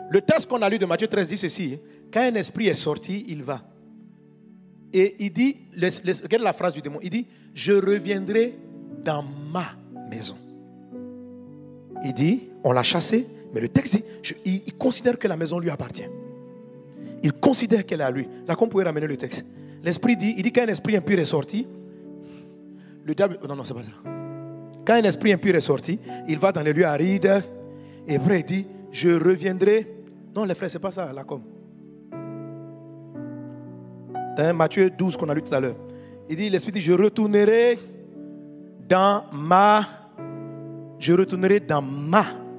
Le texte qu'on a lu de Matthieu 13 dit ceci, quand un esprit est sorti, il va. Et il dit, regarde la phrase du démon, il dit, je reviendrai dans ma maison. Il dit, on l'a chassé, mais le texte dit, il considère que la maison lui appartient. Il considère qu'elle est à lui. Là, qu'on pourrait ramener le texte. L'esprit dit, il dit qu'un esprit impur est sorti. Le diable, non, c'est pas ça. Quand un esprit impur est sorti, il va dans les lieux arides. Et après, il dit, je reviendrai. Non, les frères, c'est pas ça, là, comme. Dans Matthieu 12, qu'on a lu tout à l'heure. Il dit, l'esprit dit, je retournerai dans ma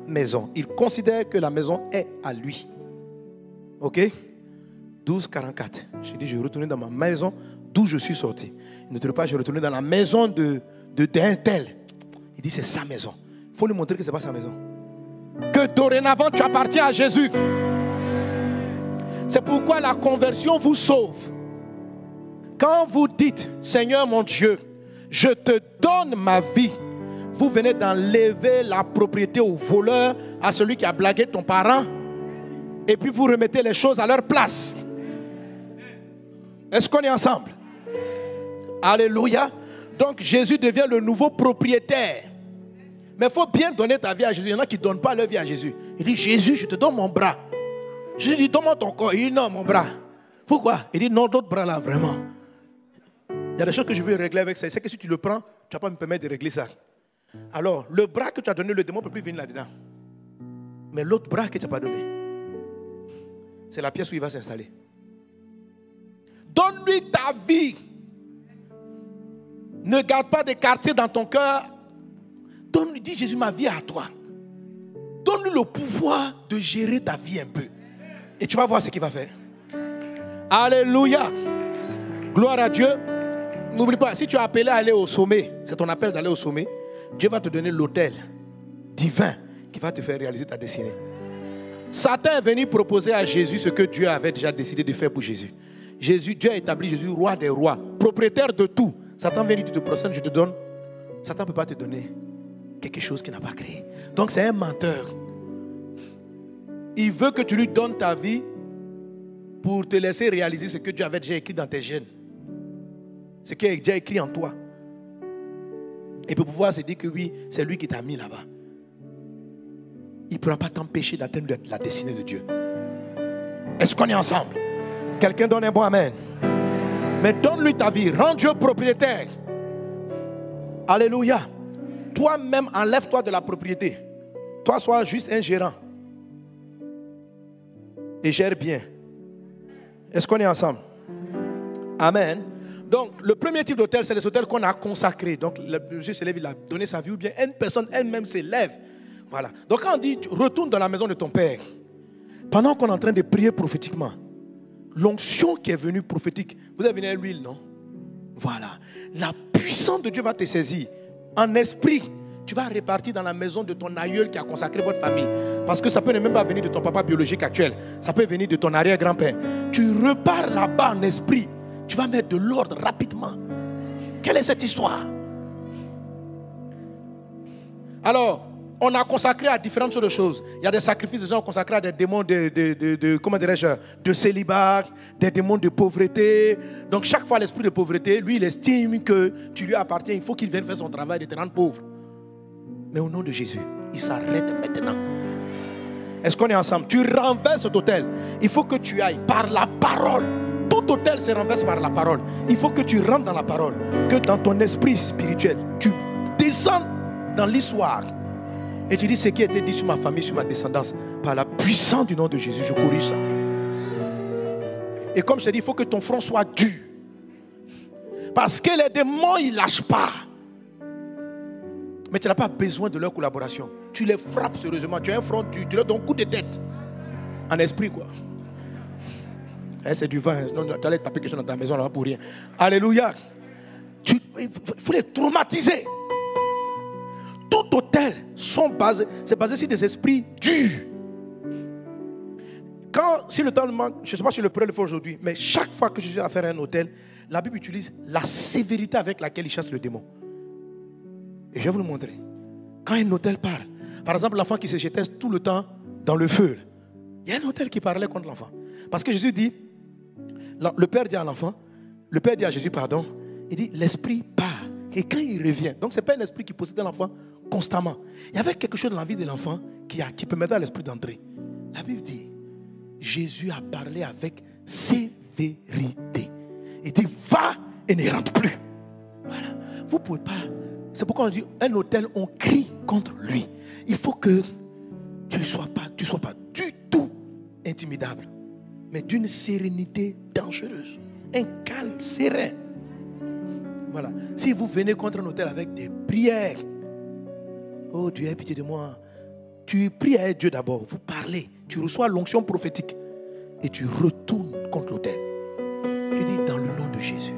maison. Il considère que la maison est à lui. Ok? 12, 44. Je dis, je retourne dans ma maison d'où je suis sorti. Il ne te dit pas, je retourne dans la maison d'un tel. Il dit, c'est sa maison. Il faut lui montrer que ce n'est pas sa maison. Que dorénavant, tu appartiens à Jésus. C'est pourquoi la conversion vous sauve. Quand vous dites, Seigneur mon Dieu, je te donne ma vie, vous venez d'enlever la propriété au voleur, à celui qui a blagué ton parent, et puis vous remettez les choses à leur place. Est-ce qu'on est ensemble? Alléluia. Donc Jésus devient le nouveau propriétaire. Mais il faut bien donner ta vie à Jésus. Il y en a qui ne donnent pas leur vie à Jésus. Il dit, Jésus, je te donne mon bras. Jésus dit, donne-moi ton corps. Il dit, non, mon bras. Pourquoi? Il dit, non, d'autres bras là, vraiment. Il y a des choses que je veux régler avec ça. C'est que si tu le prends, tu ne vas pas me permettre de régler ça. Alors, le bras que tu as donné, le démon ne peut plus venir là-dedans. Mais l'autre bras que tu n'as pas donné, c'est la pièce où il va s'installer. Donne-lui ta vie. Ne garde pas des quartiers dans ton cœur. Donne-lui, dis Jésus, ma vie est à toi. Donne-lui le pouvoir de gérer ta vie un peu. Et tu vas voir ce qu'il va faire. Alléluia. Gloire à Dieu. N'oublie pas, si tu as appelé à aller au sommet, c'est ton appel d'aller au sommet, Dieu va te donner l'autel divin qui va te faire réaliser ta destinée. Satan est venu proposer à Jésus ce que Dieu avait déjà décidé de faire pour Jésus. Dieu a établi Jésus roi des rois, propriétaire de tout. Satan vient dire, tu te procèdes, je te donne. Satan ne peut pas te donner quelque chose qu'il n'a pas créé. Donc c'est un menteur. Il veut que tu lui donnes ta vie pour te laisser réaliser ce que Dieu avait déjà écrit dans tes gènes. Ce qui est déjà écrit en toi. Et pour pouvoir se dire que oui, c'est lui qui t'a mis là-bas. Il ne pourra pas t'empêcher d'atteindre la destinée de Dieu. Est-ce qu'on est ensemble? Quelqu'un donne un bon amen. Mais donne-lui ta vie. Rends Dieu propriétaire. Alléluia. Toi-même, enlève-toi de la propriété. Toi, sois juste un gérant. Et gère bien. Est-ce qu'on est ensemble? Amen. Donc, le premier type d'hôtel, c'est les hôtels qu'on a consacrés. Donc, le Jésus s'élève, il a donné sa vie, ou bien une personne elle-même s'élève. Voilà. Donc, quand on dit, retourne dans la maison de ton Père, pendant qu'on est en train de prier prophétiquement, l'onction qui est venue prophétique, vous avez venu à l'huile, non? Voilà. La puissance de Dieu va te saisir. En esprit, tu vas répartir dans la maison de ton aïeul qui a consacré votre famille. Parce que ça peut ne même pas venir de ton papa biologique actuel. Ça peut venir de ton arrière-grand-père. Tu repars là-bas en esprit. Tu vas mettre de l'ordre rapidement. Quelle est cette histoire? Alors, on a consacré à différentes sortes de choses. Il y a des sacrifices, des gens ont consacré à des démons comment dirais-je, de célibat, des démons de pauvreté. Donc chaque fois l'esprit de pauvreté, lui il estime que tu lui appartiens, il faut qu'il vienne faire son travail de te rendre pauvre. Mais au nom de Jésus, il s'arrête maintenant. Est-ce qu'on est ensemble? Tu renverses cet hôtel. Il faut que tu ailles par la parole. Tout hôtel se renverse par la parole. Il faut que tu rentres dans la parole. Que dans ton esprit spirituel, tu descends dans l'histoire. Et tu dis ce qui a été dit sur ma famille, sur ma descendance. Par la puissance du nom de Jésus, je corrige ça. Et comme je te dis, il faut que ton front soit dur. Parce que les démons, ils ne lâchent pas. Mais tu n'as pas besoin de leur collaboration. Tu les frappes sérieusement. Tu as un front dur. Tu leur donnes un coup de tête. En esprit, quoi. C'est du vin. Tu allais taper quelque chose dans ta maison là pour rien. Alléluia. Il faut les traumatiser. Tout hôtel c'est basé sur des esprits durs. Si le temps manque, je ne sais pas si je le pourrais le faire aujourd'hui, mais chaque fois que je suis à faire un hôtel, la Bible utilise la sévérité avec laquelle il chasse le démon. Et je vais vous le montrer. Quand un hôtel parle, par exemple l'enfant qui se jetait tout le temps dans le feu, il y a un hôtel qui parlait contre l'enfant. Parce que Jésus dit, le Père dit à l'enfant, le Père dit à Jésus, pardon, il dit l'esprit part. Et quand il revient, donc ce n'est pas un esprit qui possédait l'enfant constamment. Il y avait quelque chose dans la vie de l'enfant qui permettait à l'esprit d'entrer. La Bible dit, Jésus a parlé avec sévérité. Il dit, va et ne rentre plus. Voilà. Vous ne pouvez pas. C'est pourquoi on dit, un hôtel, on crie contre lui. Il faut que tu ne sois pas du tout intimidable, mais d'une sérénité dangereuse. Un calme serein. Voilà. Si vous venez contre un hôtel avec des prières, oh Dieu, aie pitié de moi. Tu pries à Dieu d'abord, vous parlez, tu reçois l'onction prophétique et tu retournes contre l'hôtel. Tu dis dans le nom de Jésus,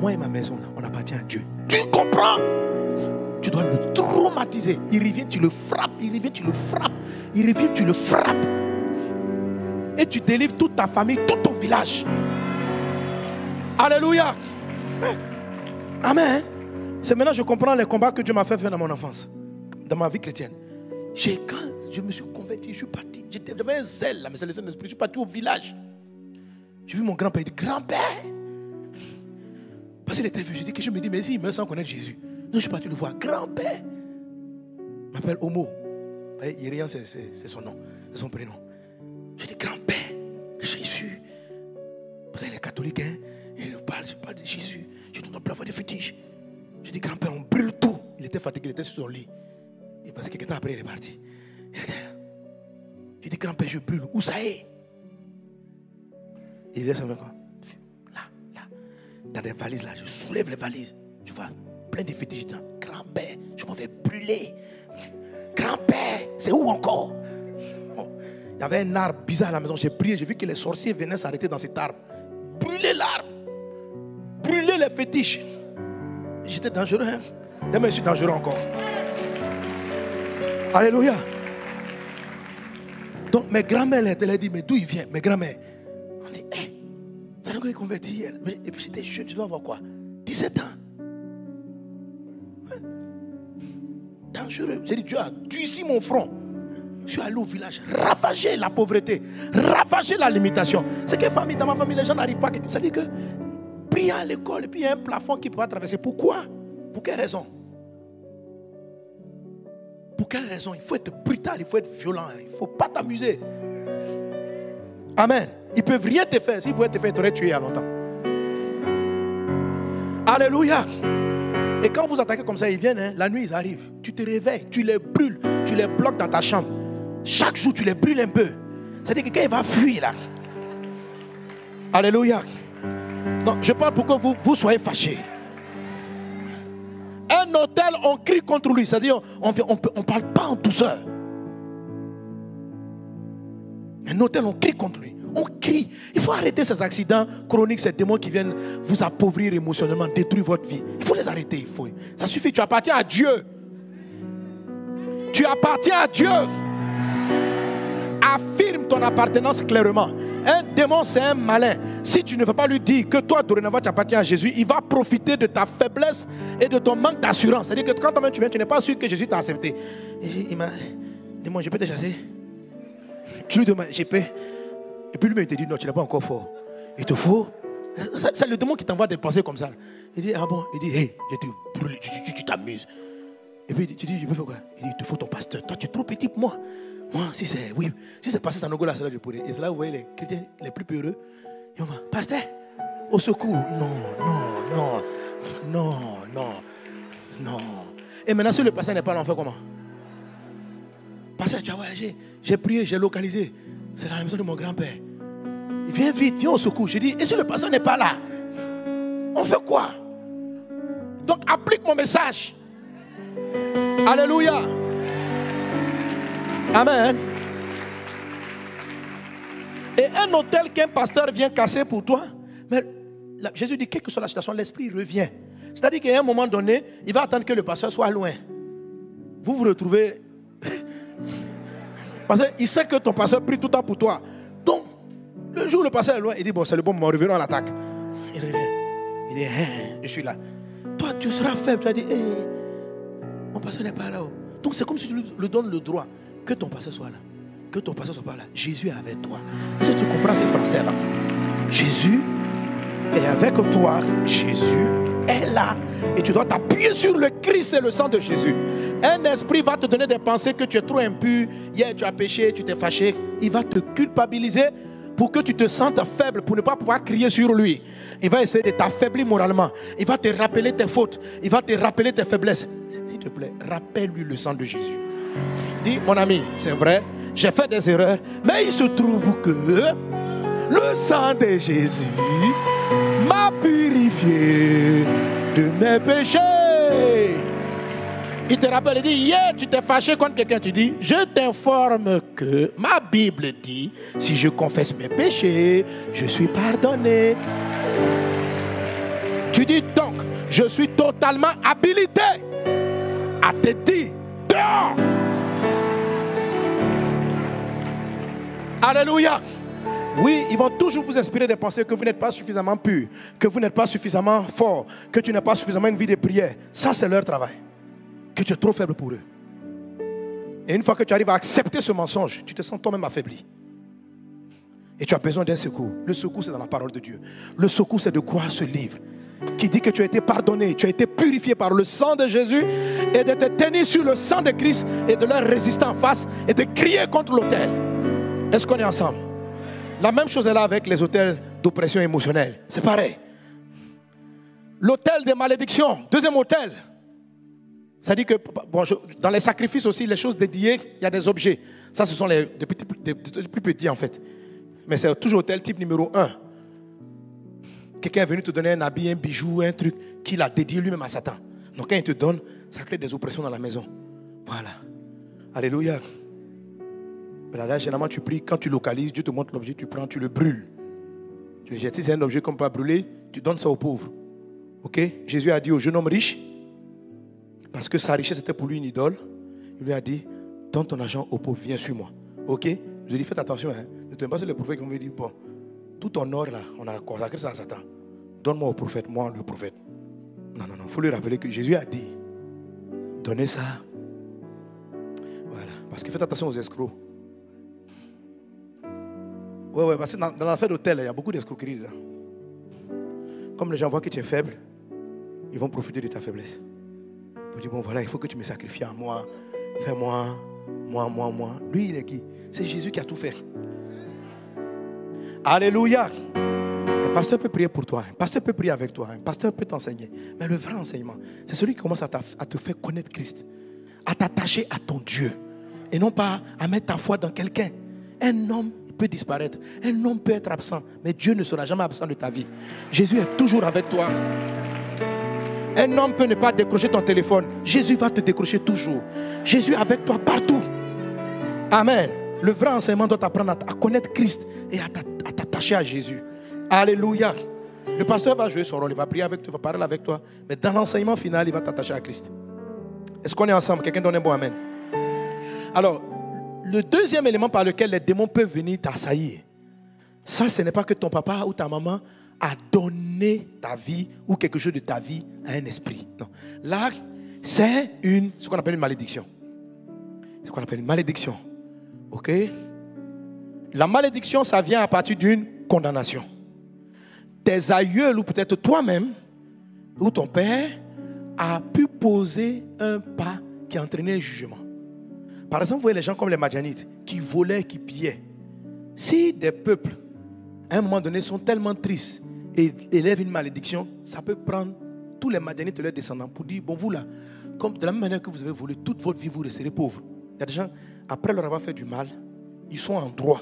moi et ma maison, là, on appartient à Dieu. Tu comprends? Tu dois le traumatiser. Il revient, tu le frappes. Il revient, tu le frappes. Il revient, tu le frappes. Et tu délivres toute ta famille, tout ton village. Alléluia. Amen. C'est maintenant que je comprends les combats que Dieu m'a fait faire dans mon enfance, dans ma vie chrétienne. Quand je me suis converti, je suis parti. J'avais un zèle, là, mais c'est le Saint-Esprit. Je suis parti au village. J'ai vu mon grand-père. Il dit, grand-père. Parce qu'il était vieux. Je me dis, mais s'il meurt sans connaître Jésus. Non, je suis parti le voir. Grand-père. Il m'appelle Homo. Yérian, c'est son nom. C'est son prénom. Je dis, grand-père, Jésus. Peut-être les catholiques, hein, je parle de Jésus. Je dis, on doit avoir des fétiches. Je dis, grand-père, on brûle tout. Il était fatigué, il était sur son lit. Et parce que quelques temps après, il est parti. Il était là. Je dis, grand-père, je brûle. Où ça est? Il est là, dans des valises là. Je soulève les valises. Tu vois, plein de fétiches dedans. Grand-père, je m'en vais brûler. Grand-père, c'est où encore? Bon. Il y avait un arbre bizarre à la maison. J'ai prié, j'ai vu que les sorciers venaient s'arrêter dans cet arbre. Brûler l'arbre. Brûler les fétiches. J'étais dangereux, hein? Demain, je suis dangereux encore. Alléluia. Donc, mes grands-mères, elle a dit, mais d'où il vient? Mes grands-mères. On dit, ça n'a pas converti. Et puis, j'étais jeune, tu dois avoir quoi? 17 ans. Ouais. Dangereux. J'ai dit, Dieu a durci mon front. Je suis allé au village, ravager la pauvreté, ravager la limitation. C'est que dans ma famille, les gens n'arrivent pas. C'est-à-dire que, prier à l'école, et puis il y a un plafond qui peut pas traverser. Pourquoi? Pour quelle raison? Pour quelle raison? Il faut être brutal, il faut être violent, il ne faut pas t'amuser. Amen. Ils ne peuvent rien te faire. S'ils pouvaient te faire, ils t'auraient tué il y a longtemps. Alléluia. Et quand vous attaquez comme ça, ils viennent, hein, la nuit, ils arrivent. Tu te réveilles, tu les brûles, tu les bloques dans ta chambre. Chaque jour, tu les brûles un peu. C'est-à-dire que quelqu'un va fuir là. Alléluia. Non, je parle pour que vous soyez fâchés. Un hôtel, on crie contre lui. C'est-à-dire, on ne parle pas en douceur. Un hôtel, on crie contre lui. On crie. Il faut arrêter ces accidents chroniques, ces démons qui viennent vous appauvrir émotionnellement, détruire votre vie. Il faut les arrêter. Il faut. Ça suffit, tu appartiens à Dieu. Tu appartiens à Dieu. Affirme ton appartenance clairement. Un démon, c'est un malin. Si tu ne veux pas lui dire que toi, dorénavant, tu appartiens à Jésus, il va profiter de ta faiblesse et de ton manque d'assurance. C'est-à-dire que quand toi-même tu viens, tu n'es pas sûr que Jésus t'a accepté. Il m'a dit, moi, je peux te chasser. Tu lui demandes, je peux. Et puis lui, il te dit, non, tu n'es pas encore fort. Il te faut. C'est le démon qui t'envoie des pensées comme ça. Il dit, ah bon? Il dit, hey, je te brûle, tu t'amuses. Et puis tu dis, je peux faire quoi? Il dit, il te faut ton pasteur. Toi, tu es trop petit pour moi. Moi, si c'est passé Sanogo là, c'est là que je pourrais. Et c'est là où vous voyez les chrétiens les plus peureux. Ils vont, pasteur, au secours. Non. Et maintenant, si le pasteur n'est pas là, on fait comment? Pasteur, tu as voyagé. J'ai prié, j'ai localisé. C'est dans la maison de mon grand-père. Il vient vite, viens au secours. J'ai dit, et si le pasteur n'est pas là? On fait quoi? Donc, applique mon message. Alléluia. Amen. Et un hôtel qu'un pasteur vient casser pour toi, mais Jésus dit, quelle que soit la situation, l'esprit revient. C'est-à-dire qu'à un moment donné, il va attendre que le pasteur soit loin. Vous vous retrouvez. Parce qu'il sait que ton pasteur prie tout le temps pour toi. Donc, le jour où le pasteur est loin, il dit, bon, c'est le bon moment, revenons à l'attaque. Il revient. Il dit, je suis là. Toi, tu seras faible. Tu vas dire, mon pasteur n'est pas là-haut. Donc, c'est comme si tu lui donnes le droit. Que ton pasteur soit là. Que ton pasteur soit pas là. Jésus est avec toi. Est-ce que tu comprends ces français-là? Jésus est avec toi. Jésus est là. Et tu dois t'appuyer sur le Christ et le sang de Jésus. Un esprit va te donner des pensées que tu es trop impur. Hier, tu as péché, tu t'es fâché. Il va te culpabiliser pour que tu te sentes faible, pour ne pas pouvoir crier sur lui. Il va essayer de t'affaiblir moralement. Il va te rappeler tes fautes. Il va te rappeler tes faiblesses. S'il te plaît, rappelle-lui le sang de Jésus. Dis, mon ami, c'est vrai, j'ai fait des erreurs, mais il se trouve que le sang de Jésus m'a purifié de mes péchés. Il te rappelle, il dit, hier tu t'es fâché contre quelqu'un, tu dis, je t'informe que ma Bible dit, si je confesse mes péchés, je suis pardonné. Tu dis donc, je suis totalement habilité à te dire, dehors. Alléluia. Oui, ils vont toujours vous inspirer des pensées que vous n'êtes pas suffisamment pur, que vous n'êtes pas suffisamment fort, que tu n'as pas suffisamment une vie de prière. Ça, c'est leur travail. Que tu es trop faible pour eux. Et une fois que tu arrives à accepter ce mensonge, tu te sens toi-même affaibli. Et tu as besoin d'un secours. Le secours, c'est dans la parole de Dieu. Le secours, c'est de croire ce livre. qui dit que tu as été pardonné, tu as été purifié par le sang de Jésus, et de te tenir sur le sang de Christ et de leur résister en face et de crier contre l'autel. Est-ce qu'on est ensemble? La même chose est là avec les autels d'oppression émotionnelle. C'est pareil. L'autel des malédictions, deuxième autel. Ça dit que bon, dans les sacrifices aussi, les choses dédiées, il y a des objets. Ça, ce sont les plus petits en fait. Mais c'est toujours autel type numéro 1. Quelqu'un est venu te donner un habit, un bijou, un truc qu'il a dédié lui-même à Satan. Donc quand il te donne, ça crée des oppressions dans la maison. Voilà. Alléluia. Là, généralement, tu pries, quand tu localises, Dieu te montre l'objet, tu prends, tu le brûles. Tu le jettes. Si c'est un objet qu'on ne peut pas brûler, tu donnes ça aux pauvres. Ok? Jésus a dit au jeune homme riche, parce que sa richesse était pour lui une idole, il lui a dit, donne ton argent aux pauvres, viens sur moi. Ok? Je lui ai dit, faites attention, hein. Ne te pas sur les prophètes qui vont me dire, bon, tout ton or là, on a consacré ça à Satan. Donne-moi au prophète, moi le prophète. Non, il faut lui rappeler que Jésus a dit, donnez ça. Voilà. Parce que faites attention aux escrocs. Ouais, parce que dans l'affaire d'hôtel, il y a beaucoup d'escroqueries là. Comme les gens voient que tu es faible, ils vont profiter de ta faiblesse. Ils disent, bon voilà, il faut que tu me sacrifies à moi. Fais-moi, moi. Lui, il est qui? C'est Jésus qui a tout fait. Alléluia. Un pasteur peut prier pour toi. Un pasteur peut prier avec toi. Un pasteur peut t'enseigner. Mais le vrai enseignement, c'est celui qui commence à te faire connaître Christ. À t'attacher à ton Dieu. Et non pas à mettre ta foi dans quelqu'un. Un homme peut disparaître. Un homme peut être absent. Mais Dieu ne sera jamais absent de ta vie. Jésus est toujours avec toi. Un homme peut ne pas décrocher ton téléphone. Jésus va te décrocher toujours. Jésus est avec toi partout. Amen. Le vrai enseignement doit t'apprendre à connaître Christ et à t'attacher à Jésus. Alléluia. Le pasteur va jouer son rôle. Il va prier avec toi, il va parler avec toi. Mais dans l'enseignement final, il va t'attacher à Christ. Est-ce qu'on est ensemble? Quelqu'un donne un bon amen. Alors, le deuxième élément par lequel les démons peuvent venir t'assaillir, ça, ce n'est pas que ton papa ou ta maman a donné ta vie ou quelque chose de ta vie à un esprit. Non. Là, c'est ce qu'on appelle une malédiction. Ce qu'on appelle une malédiction. Ok? La malédiction, ça vient à partir d'une condamnation. Tes aïeuls ou peut-être toi-même ou ton père a pu poser un pas qui a entraîné un jugement. Par exemple, vous voyez les gens comme les Madianites qui volaient, qui pillaient. Si des peuples, à un moment donné, sont tellement tristes et élèvent une malédiction, ça peut prendre tous les Madianites et leurs descendants pour dire, bon vous là, comme de la même manière que vous avez volé toute votre vie, vous resterez pauvres. Il y a des gens, après leur avoir fait du mal, ils sont en droit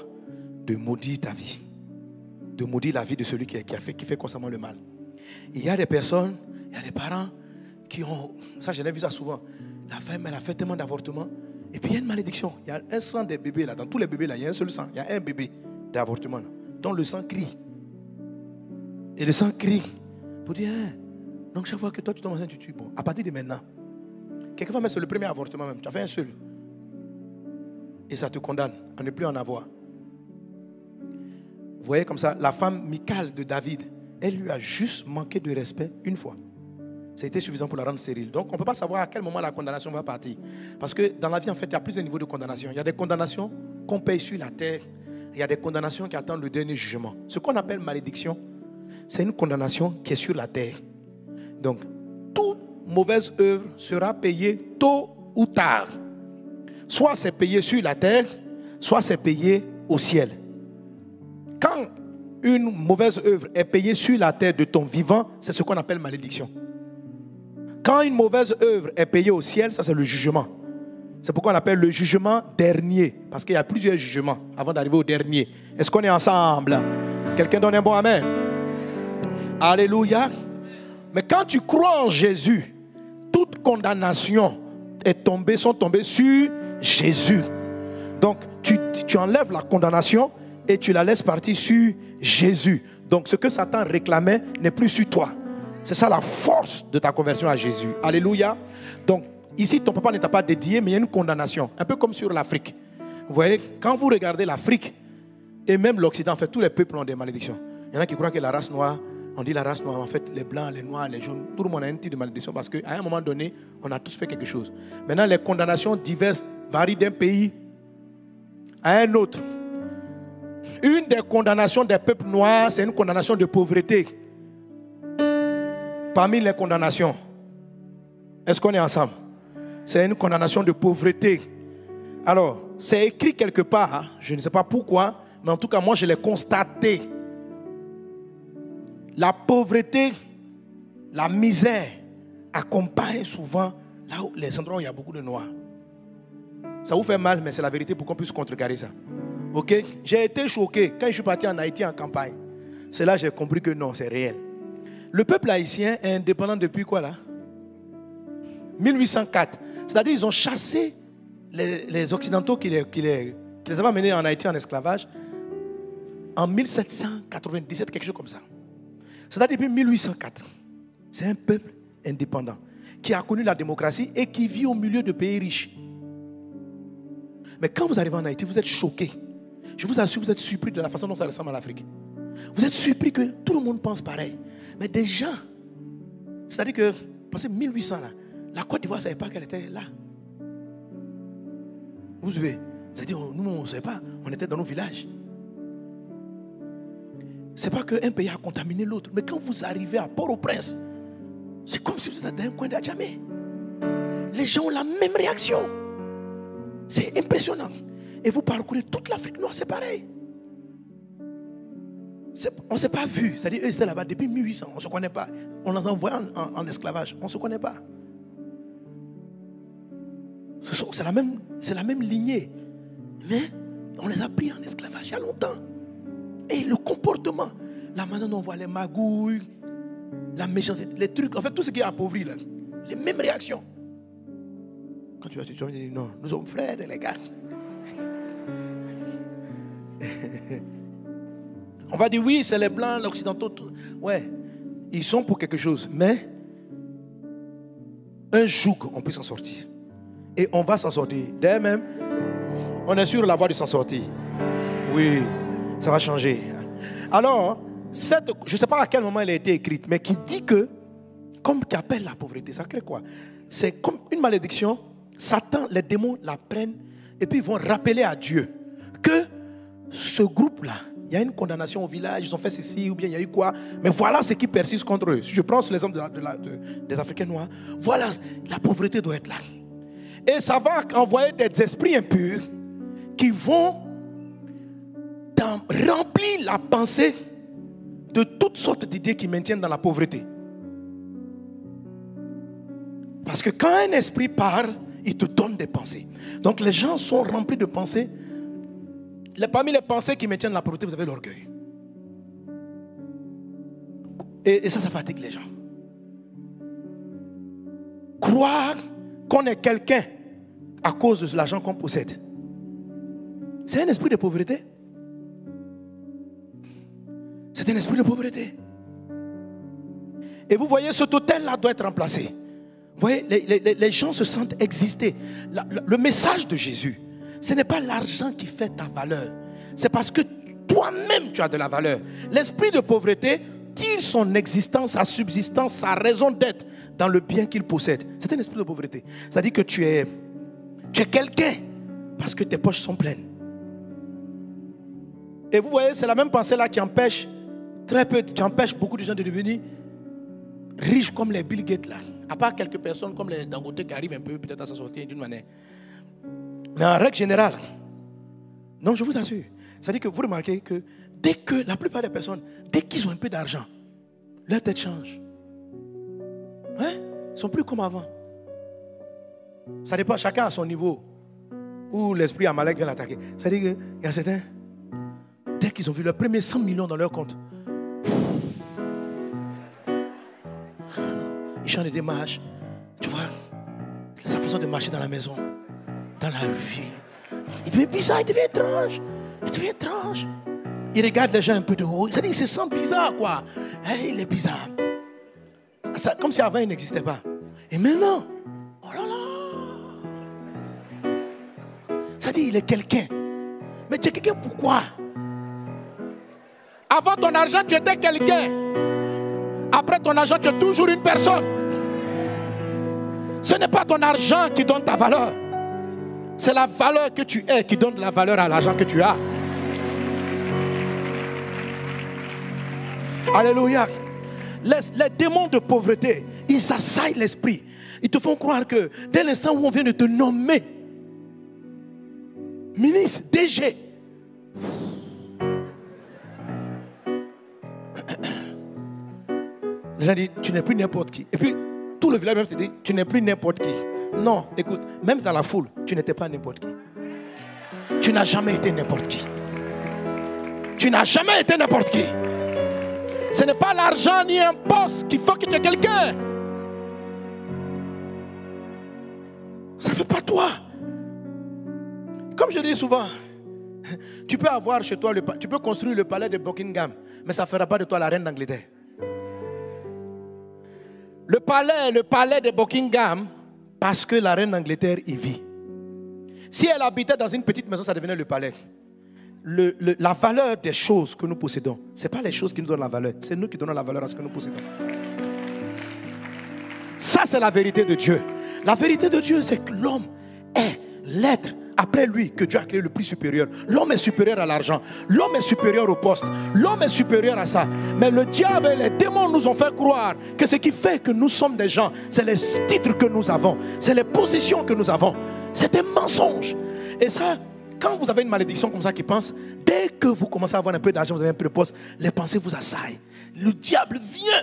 de maudire ta vie, de maudire la vie de celui qui fait constamment le mal. Il y a des personnes, il y a des parents qui ont, ça je l'ai vu ça souvent, la femme elle a fait tellement d'avortements, et puis il y a une malédiction, il y a un sang des bébés là, dans tous les bébés là, il y a un seul sang, il y a un bébé d'avortement là, dont le sang crie. Et le sang crie pour dire, hein, donc chaque fois que toi tu tombes enceinte, tu tues. Bon, à partir de maintenant, quelquefois même c'est le premier avortement même, tu as fait un seul. Et ça te condamne à ne plus en avoir. Vous voyez comme ça, la femme Michal de David, elle lui a juste manqué de respect une fois. Ça a été suffisant pour la rendre stérile. Donc on ne peut pas savoir à quel moment la condamnation va partir. Parce que dans la vie, en fait, il y a plusieurs niveaux de condamnation. Il y a des condamnations qu'on paye sur la terre. Il y a des condamnations qui attendent le dernier jugement. Ce qu'on appelle malédiction, c'est une condamnation qui est sur la terre. Donc, toute mauvaise œuvre sera payée tôt ou tard. Soit c'est payé sur la terre, soit c'est payé au ciel. Quand une mauvaise œuvre est payée sur la terre de ton vivant, c'est ce qu'on appelle malédiction. Quand une mauvaise œuvre est payée au ciel, ça c'est le jugement. C'est pourquoi on appelle le jugement dernier. Parce qu'il y a plusieurs jugements avant d'arriver au dernier. Est-ce qu'on est ensemble? Quelqu'un donne un bon amen? Alléluia. Mais quand tu crois en Jésus, toute condamnation sont tombées sur Jésus. Donc tu enlèves la condamnation et tu la laisses partir sur Jésus. Donc ce que Satan réclamait n'est plus sur toi. C'est ça la force de ta conversion à Jésus. Alléluia. Donc ici ton papa ne t'a pas dédié, mais il y a une condamnation. Un peu comme sur l'Afrique. Vous voyez, quand vous regardez l'Afrique et même l'Occident, en fait, tous les peuples ont des malédictions. Il y en a qui croient que la race noire, on dit la race noire, en fait, les blancs, les noirs, les jaunes, tout le monde a un type de malédiction parce qu'à un moment donné, on a tous fait quelque chose. Maintenant, les condamnations diverses varient d'un pays à un autre. Une des condamnations des peuples noirs, c'est une condamnation de pauvreté. Parmi les condamnations, est-ce qu'on est ensemble? C'est une condamnation de pauvreté. Alors, c'est écrit quelque part, hein, je ne sais pas pourquoi, mais en tout cas, moi, je l'ai constaté. La pauvreté, la misère accompagne souvent là où, les endroits où il y a beaucoup de noirs. Ça vous fait mal, mais c'est la vérité pour qu'on puisse contrecarrer ça. Ok? J'ai été choqué quand je suis parti en Haïti en campagne. C'est là que j'ai compris que non, c'est réel. Le peuple haïtien est indépendant depuis quoi là? 1804. C'est-à-dire qu'ils ont chassé les Occidentaux qui les avaient amenés en Haïti en esclavage en 1797, quelque chose comme ça. C'est-à-dire depuis 1804. C'est un peuple indépendant qui a connu la démocratie et qui vit au milieu de pays riches. Mais quand vous arrivez en Haïti, vous êtes choqués. Je vous assure, vous êtes surpris de la façon dont ça ressemble à l'Afrique. Vous êtes surpris que tout le monde pense pareil. Mais des gens, c'est-à-dire que, parce que 1800 là, la Côte d'Ivoire ne savait pas qu'elle était là. Vous savez, c'est-à-dire nous on ne savait pas, on était dans nos villages. Ce n'est pas qu'un pays a contaminé l'autre, mais quand vous arrivez à Port-au-Prince, c'est comme si vous êtes dans un coin d'Adjamé. Les gens ont la même réaction. C'est impressionnant. Et vous parcourez toute l'Afrique noire, c'est pareil. On ne s'est pas vu. C'est-à-dire, eux, ils étaient là-bas depuis 1800. On ne se connaît pas. On les a envoyés en esclavage. On ne se connaît pas. C'est la même lignée. Mais on les a pris en esclavage il y a longtemps. Et le comportement, la manière dont on voit les magouilles, la méchanceté, les trucs, en fait, tout ce qui est appauvri, là, les mêmes réactions. Quand tu vas dire, non, nous sommes frères, les gars. On va dire, oui, c'est les blancs, les occidentaux. Tout. Ouais, ils sont pour quelque chose. Mais un jour, on peut s'en sortir. Et on va s'en sortir. Dès même, on est sur la voie de s'en sortir. Oui, ça va changer. Alors, je ne sais pas à quel moment elle a été écrite, mais qui dit que, comme qui appelle la pauvreté, ça crée quoi? C'est comme une malédiction. Satan, les démons la prennent et puis ils vont rappeler à Dieu que ce groupe-là, il y a une condamnation au village, ils ont fait ceci ou bien il y a eu quoi. Mais voilà ce qui persiste contre eux. Si je prends l'exemple des Africains noirs, voilà, la pauvreté doit être là. Et ça va envoyer des esprits impurs qui vont remplir la pensée de toutes sortes d'idées qui maintiennent dans la pauvreté. Parce que quand un esprit parle, il te donne des pensées. Donc les gens sont remplis de pensées. Parmi les pensées qui maintiennent la pauvreté, vous avez l'orgueil. Et ça fatigue les gens. Croire qu'on est quelqu'un à cause de l'argent qu'on possède. C'est un esprit de pauvreté. C'est un esprit de pauvreté. Et vous voyez, ce totem-là doit être remplacé. Vous voyez, les gens se sentent exister. Le message de Jésus, ce n'est pas l'argent qui fait ta valeur. C'est parce que toi-même, tu as de la valeur. L'esprit de pauvreté tire son existence, sa subsistance, sa raison d'être dans le bien qu'il possède. C'est un esprit de pauvreté. C'est-à-dire que tu es quelqu'un parce que tes poches sont pleines. Et vous voyez, c'est la même pensée-là qui empêche beaucoup de gens de devenir riches comme les Bill Gates là. À part quelques personnes comme les Dangote qui arrivent un peu peut-être à s'en sortir d'une manière. Mais en règle générale, non, je vous assure. C'est-à-dire que vous remarquez que dès que la plupart des personnes, dès qu'ils ont un peu d'argent, leur tête change. Hein? Ils ne sont plus comme avant. Ça dépend, chacun à son niveau où l'esprit Amalek vient l'attaquer. C'est-à-dire qu'il y a certains, dès qu'ils ont vu leurs premiers 100 millions dans leur compte, ils chantent des démarches. Tu vois, sa façon de marcher dans la maison, dans la vie. Il devient bizarre, il devient étrange. Il devient étrange. Il regarde les gens un peu de haut. C'est-à-dire qu'il se sent bizarre, quoi. Il est bizarre. Ça, comme si avant il n'existait pas. Et maintenant, oh là là. C'est-à-dire qu'il est quelqu'un. Mais tu es quelqu'un pourquoi? Avant ton argent, tu étais quelqu'un. Après ton argent, tu es toujours une personne. Ce n'est pas ton argent qui donne ta valeur. C'est la valeur que tu es qui donne la valeur à l'argent que tu as. Alléluia. les démons de pauvreté, ils assaillent l'esprit. Ils te font croire que dès l'instant où on vient de te nommer ministre, DG, les gens disent, tu n'es plus n'importe qui. Et puis, tout le village même te dit, tu n'es plus n'importe qui. Non, écoute, même dans la foule, tu n'étais pas n'importe qui. Tu n'as jamais été n'importe qui. Tu n'as jamais été n'importe qui. Ce n'est pas l'argent ni un poste qu'il faut que tu aies quelqu'un. Ça ne fait pas toi. Comme je dis souvent, tu peux avoir chez toi, tu peux construire le palais de Buckingham, mais ça ne fera pas de toi la reine d'Angleterre. Le palais de Buckingham, parce que la reine d'Angleterre y vit. Si elle habitait dans une petite maison, ça devenait le palais. La valeur des choses que nous possédons, ce n'est pas les choses qui nous donnent la valeur, c'est nous qui donnons la valeur à ce que nous possédons. Ça, c'est la vérité de Dieu. La vérité de Dieu, c'est que l'homme est l'être après lui que Dieu a créé le plus supérieur. L'homme est supérieur à l'argent. L'homme est supérieur au poste. L'homme est supérieur à ça. Mais le diable et les démons nous ont fait croire que ce qui fait que nous sommes des gens, c'est les titres que nous avons, c'est les positions que nous avons. C'est un mensonge. Et ça, quand vous avez une malédiction comme ça qui pense, dès que vous commencez à avoir un peu d'argent, vous avez un peu de poste, les pensées vous assaillent. Le diable vient.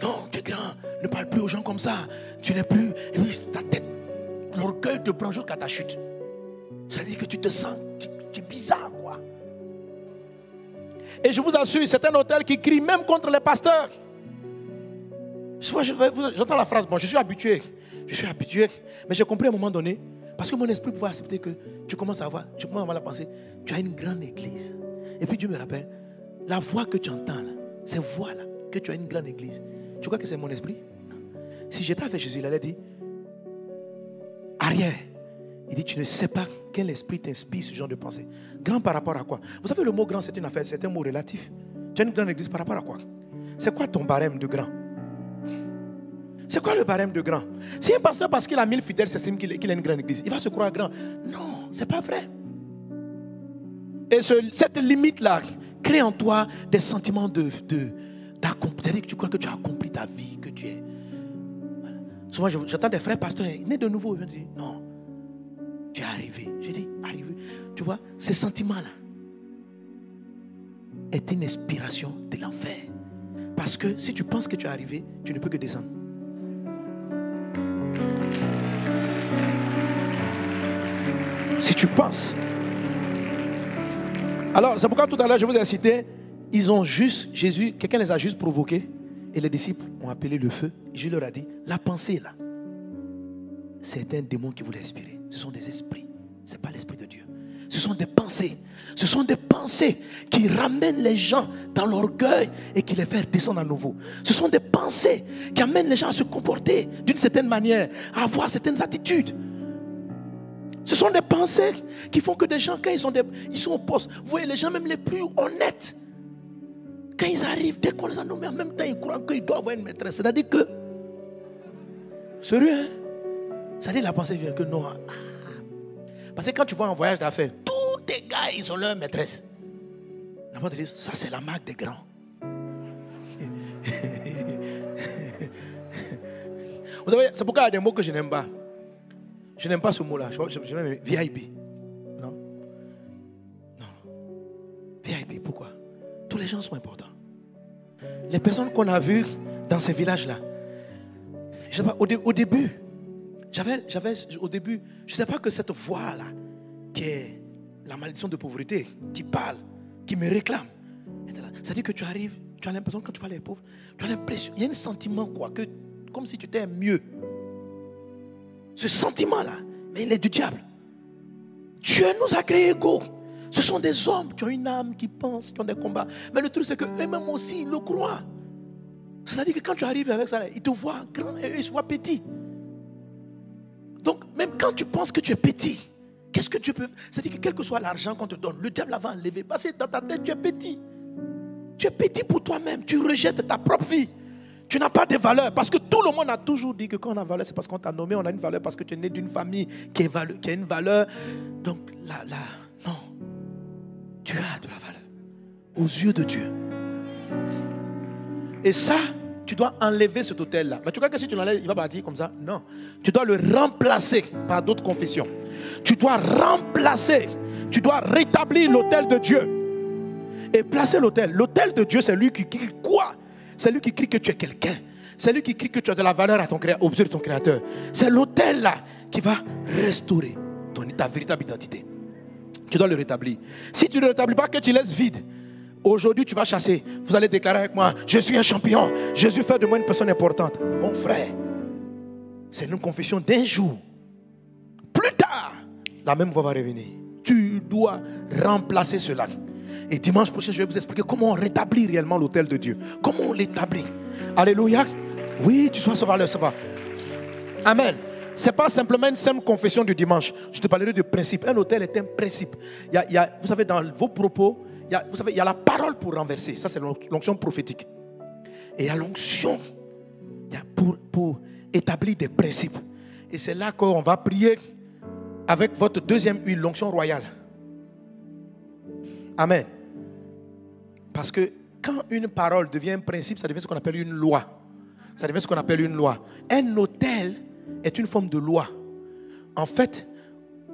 Non, tu es grand, ne parle plus aux gens comme ça. Tu n'es plus. Et oui, ta tête, l'orgueil te prend jusqu'à ta chute. Ça veut dire que tu te sens, tu es bizarre, quoi. Et je vous assure, c'est un hôtel qui crie même contre les pasteurs. J'entends la phrase, bon, je suis habitué, mais j'ai compris à un moment donné, parce que mon esprit pouvait accepter que tu commences à avoir la pensée, tu as une grande église. Et puis Dieu me rappelle, la voix que tu entends là, ces voix-là, que tu as une grande église, tu crois que c'est mon esprit? Non. Si j'étais avec Jésus, il allait dire, arrière. Il dit, tu ne sais pas quel esprit t'inspire ce genre de pensée. Grand par rapport à quoi? Vous savez, le mot grand, c'est une affaire, c'est un mot relatif. Tu as une grande église par rapport à quoi? C'est quoi ton barème de grand? C'est quoi le barème de grand? Si un pasteur, parce qu'il a 1000 fidèles, s'estime qu'il a une grande église, il va se croire grand. Non, c'est pas vrai. Et cette limite-là crée en toi des sentiments d'accomplir, que tu crois que tu as accompli ta vie, que tu es. Voilà. Souvent, j'entends des frères pasteurs, nés de nouveau, ils disent, non, tu es arrivé. Je dis, arrivé. Tu vois, ces sentiments-là est une inspiration de l'enfer. Parce que si tu penses que tu es arrivé, tu ne peux que descendre. Si tu penses. Alors, c'est pourquoi tout à l'heure, je vous ai cité, Jésus, quelqu'un les a juste provoqués, et les disciples ont appelé le feu. Et Jésus leur a dit, la pensée là, c'est un démon qui voulait inspirer. Ce sont des esprits, ce n'est pas l'esprit de Dieu. Ce sont des pensées. Ce sont des pensées qui ramènent les gens dans l'orgueil et qui les font descendre à nouveau. Ce sont des pensées qui amènent les gens à se comporter d'une certaine manière, à avoir certaines attitudes. Ce sont des pensées qui font que des gens, quand ils sont au poste, vous voyez les gens même les plus honnêtes, quand ils arrivent, dès qu'on les a nommés, en même temps, ils croient qu'ils doivent avoir une maîtresse. C'est-à-dire que, sérieux, hein? C'est-à-dire la pensée vient que non. Parce que quand tu vois un voyage d'affaires, tous tes gars, ils ont leur maîtresse. La mode dit, ça c'est la marque des grands. Vous savez, c'est pourquoi il y a des mots que je n'aime pas. Je n'aime pas ce mot-là. Je n'aime pas VIP. Non. Non. VIP, pourquoi? Tous les gens sont importants. Les personnes qu'on a vues dans ces villages-là, je sais pas, au début, au début, je ne sais pas que cette voix-là, qui est la malédiction de pauvreté, qui parle, qui me réclame. C'est-à-dire que tu arrives, tu as l'impression, quand tu vois les pauvres, tu as l'impression, il y a un sentiment, quoi, comme si tu étais mieux. Ce sentiment-là, mais il est du diable. Dieu nous a créés égaux. Ce sont des hommes qui ont une âme, qui pensent, qui ont des combats. Mais le truc, c'est qu'eux-mêmes aussi, ils le croient. C'est-à-dire que quand tu arrives avec ça, ils te voient grand et eux, ils soient petits. Donc, même quand tu penses que tu es petit, qu'est-ce que Dieu peut faire? C'est-à-dire que quel que soit l'argent qu'on te donne, le diable va enlever. Parce que dans ta tête, tu es petit. Tu es petit pour toi-même. Tu rejettes ta propre vie. Tu n'as pas de valeur. Parce que tout le monde a toujours dit que quand on a valeur, c'est parce qu'on t'a nommé. On a une valeur parce que tu es né d'une famille qui a une valeur. Donc, non. Tu as de la valeur aux yeux de Dieu. Et ça, tu dois enlever cet autel-là. Mais tu crois que si tu l'enlèves, il va partir comme ça? Non. Tu dois le remplacer par d'autres confessions. Tu dois remplacer. Tu dois rétablir l'autel de Dieu. Et placer l'autel. L'autel de Dieu, c'est lui qui crie quoi? C'est lui qui crie que tu es quelqu'un. C'est lui qui crie que tu as de la valeur à ton créateur, aux yeux de ton créateur. C'est l'autel-là qui va restaurer ta véritable identité. Tu dois le rétablir. Si tu ne le rétablis pas, que tu laisses vide, aujourd'hui tu vas chasser. Vous allez déclarer avec moi, je suis un champion. Jésus fait de moi une personne importante. Mon frère, c'est une confession d'un jour. Plus tard, la même voix va revenir. Tu dois remplacer cela. Et dimanche prochain, je vais vous expliquer comment on rétablit réellement l'autel de Dieu. Comment on l'établit. Alléluia. Oui, tu dois savoir le savoir. Amen. Ce n'est pas simplement une simple confession du dimanche. Je te parlerai de principe. Un autel est un principe. Vous savez, dans vos propos, il y a la parole pour renverser. Ça, c'est l'onction prophétique. Et il y a l'onction pour établir des principes. Et c'est là qu'on va prier avec votre deuxième huile, l'onction royale. Amen. Parce que quand une parole devient un principe, ça devient ce qu'on appelle une loi. Ça devient ce qu'on appelle une loi. Un autel est une forme de loi. En fait,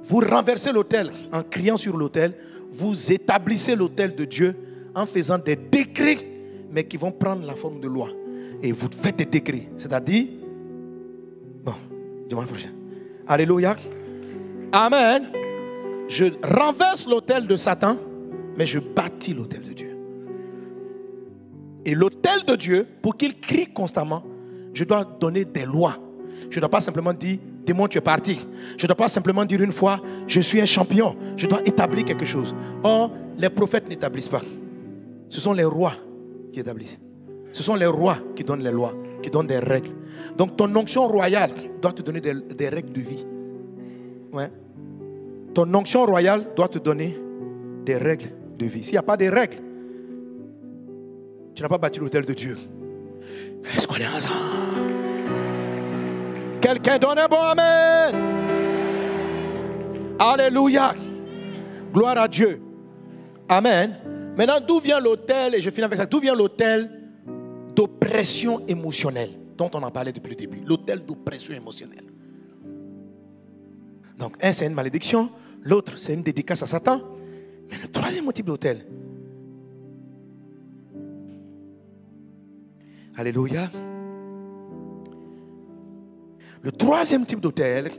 vous renversez l'autel en criant sur l'autel, vous établissez l'autel de Dieu en faisant des décrets, mais qui vont prendre la forme de loi. Et vous faites des décrets. C'est-à-dire, bon, dimanche prochain. Alléluia. Amen. Je renverse l'autel de Satan, mais je bâtis l'autel de Dieu. Et l'autel de Dieu, pour qu'il crie constamment, je dois donner des lois. Je ne dois pas simplement dire, démon, tu es parti. Je ne dois pas simplement dire une fois, je suis un champion. Je dois établir quelque chose. Or, les prophètes n'établissent pas. Ce sont les rois qui établissent. Ce sont les rois qui donnent les lois, qui donnent des règles. Donc, ton onction royale doit te donner des règles de vie. Ouais. Ton onction royale doit te donner des règles de vie. S'il n'y a pas de règles, tu n'as pas bâti l'autel de Dieu. Est-ce qu'on est ensemble? Quelqu'un donne un bon amen. Alléluia. Gloire à Dieu. Amen. Maintenant, d'où vient l'autel, et je finis avec ça, d'où vient l'autel d'oppression émotionnelle dont on en parlait depuis le début? L'autel d'oppression émotionnelle. Donc, un, c'est une malédiction. L'autre, c'est une dédicace à Satan. Mais le troisième type d'autel. Alléluia. Le troisième type d'autel,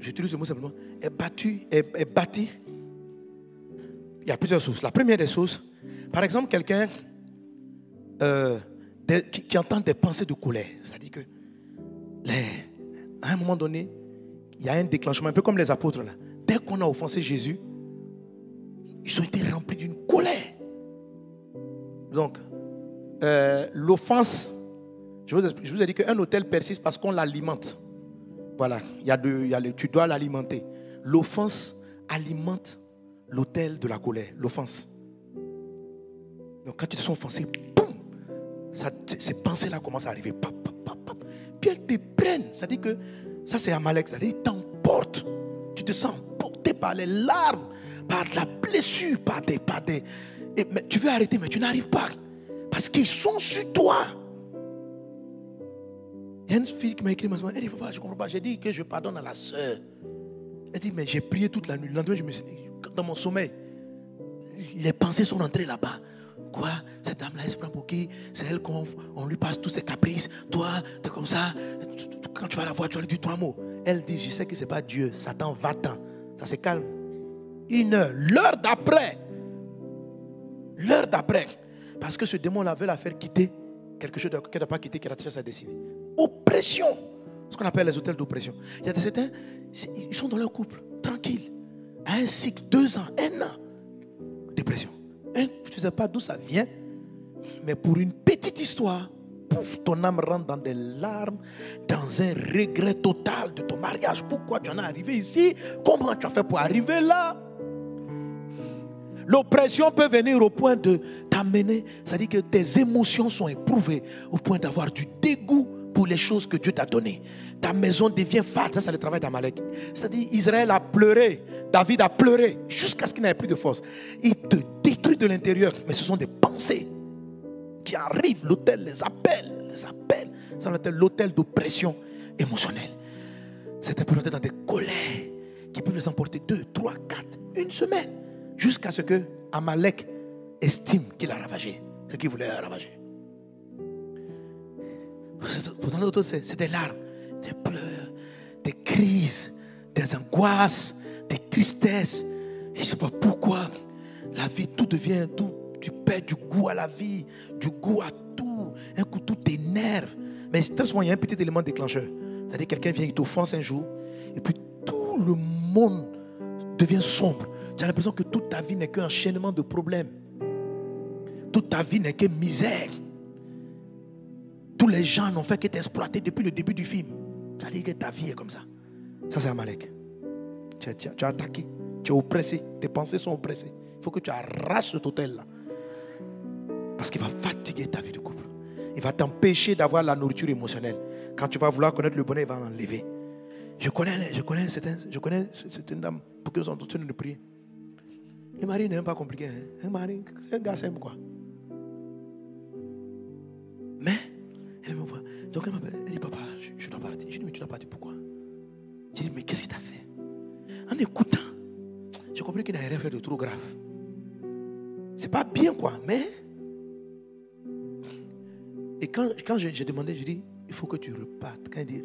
j'utilise le mot simplement, est bâti. Il y a plusieurs sources. La première des sources, par exemple, quelqu'un qui entend des pensées de colère. C'est-à-dire que, à un moment donné, il y a un déclenchement, un peu comme les apôtres là. Dès qu'on a offensé Jésus, ils ont été remplis d'une colère. Donc, l'offense, je vous ai dit qu'un autel persiste parce qu'on l'alimente. Voilà, tu dois l'alimenter. L'offense alimente l'autel de la colère. L'offense. Donc, quand tu te sens offensé, boum, ces pensées-là commencent à arriver. Pap, pap, pap, pap. Puis elles te prennent. Ça dit que ça, c'est Amalek. Ça dit qu'ils t'emportent. Tu te sens porté par les larmes, par la blessure, par des. Mais tu veux arrêter, mais tu n'arrives pas. Parce qu'ils sont sur toi. Il y a une fille qui m'a écrit, elle dit, papa, je ne comprends pas. J'ai dit que je pardonne à la soeur. Elle dit, mais j'ai prié toute la nuit. Le lendemain, dans mon sommeil, les pensées sont rentrées là-bas. Quoi? Cette dame-là, elle se prend pour qui? C'est elle qu'on lui passe tous ses caprices. Toi, tu es comme ça. Quand tu vas la voir, tu vas lui dire 3 mots. Elle dit, je sais que ce n'est pas Dieu. Satan, va-t'en. Ça se calme. 1 heure. L'heure d'après. Parce que ce démon-là veut la faire quitter quelque chose qu'elle n'a pas quitté, qu'elle a déjà sa destinée. Oppression. Ce qu'on appelle les hôtels d'oppression. Il y a certains, ils sont dans leur couple, tranquilles. À un cycle, 2 ans, 1 an. Dépression. Je ne sais pas d'où ça vient, mais pour une petite histoire, pouf, ton âme rentre dans des larmes, dans un regret total de ton mariage. Pourquoi tu en es arrivé ici? Comment tu as fait pour arriver là? L'oppression peut venir au point de t'amener, c'est-à-dire que tes émotions sont éprouvées au point d'avoir du dégoût pour les choses que Dieu t'a données. Ta maison devient fade, ça c'est le travail d'Amalek. C'est-à-dire Israël a pleuré, David a pleuré jusqu'à ce qu'il n'ait plus de force. Il te détruit de l'intérieur, mais ce sont des pensées. qui arrivent, l'hôtel les appelle. Ça, on appelle l'hôtel d'oppression émotionnelle. C'était pour entrer dans des colères qui peuvent les emporter 2, 3, 4, une semaine, jusqu'à ce que Amalek estime qu'il a ravagé ce qu'il voulait ravager. Pourtant, l'autre, c'est des larmes, des pleurs, des crises, des angoisses, des tristesses. Je ne sais pas pourquoi. La vie, tout devient, tu perds du goût à la vie, du goût à tout. Un coup, tout t'énerve. Mais très souvent, il y a un petit élément déclencheur. C'est-à-dire que quelqu'un vient, il t'offense un jour, et puis tout le monde devient sombre. Tu as l'impression que toute ta vie n'est qu'un enchaînement de problèmes. Toute ta vie n'est que misère. Tous les gens n'ont fait que t'exploiter depuis le début du film. Ça veut dire que ta vie est comme ça. Ça, c'est Amalek. Tu as attaqué, tu es oppressé, tes pensées sont oppressées. Il faut que tu arraches cet hôtel-là. Parce qu'il va fatiguer ta vie de couple. Il va t'empêcher d'avoir la nourriture émotionnelle. Quand tu vas vouloir connaître le bonheur, il va l'enlever. Je connais cette dame pour que nous sommes en train de prier. Le mari n'est même pas compliqué. Hein? Un mari, c'est un gars simple, quoi. Mais, elle me voit. Donc elle m'appelle. Elle dit, papa, je dois partir. Je dis, mais tu dois partir, pourquoi? Je dis, mais qu'est-ce qu'il t'a fait? En écoutant, j'ai compris qu'il n'avait rien fait de trop grave. C'est pas bien, quoi, mais... Et quand j'ai demandé, je dis, il faut que tu repartes. Quand il dit,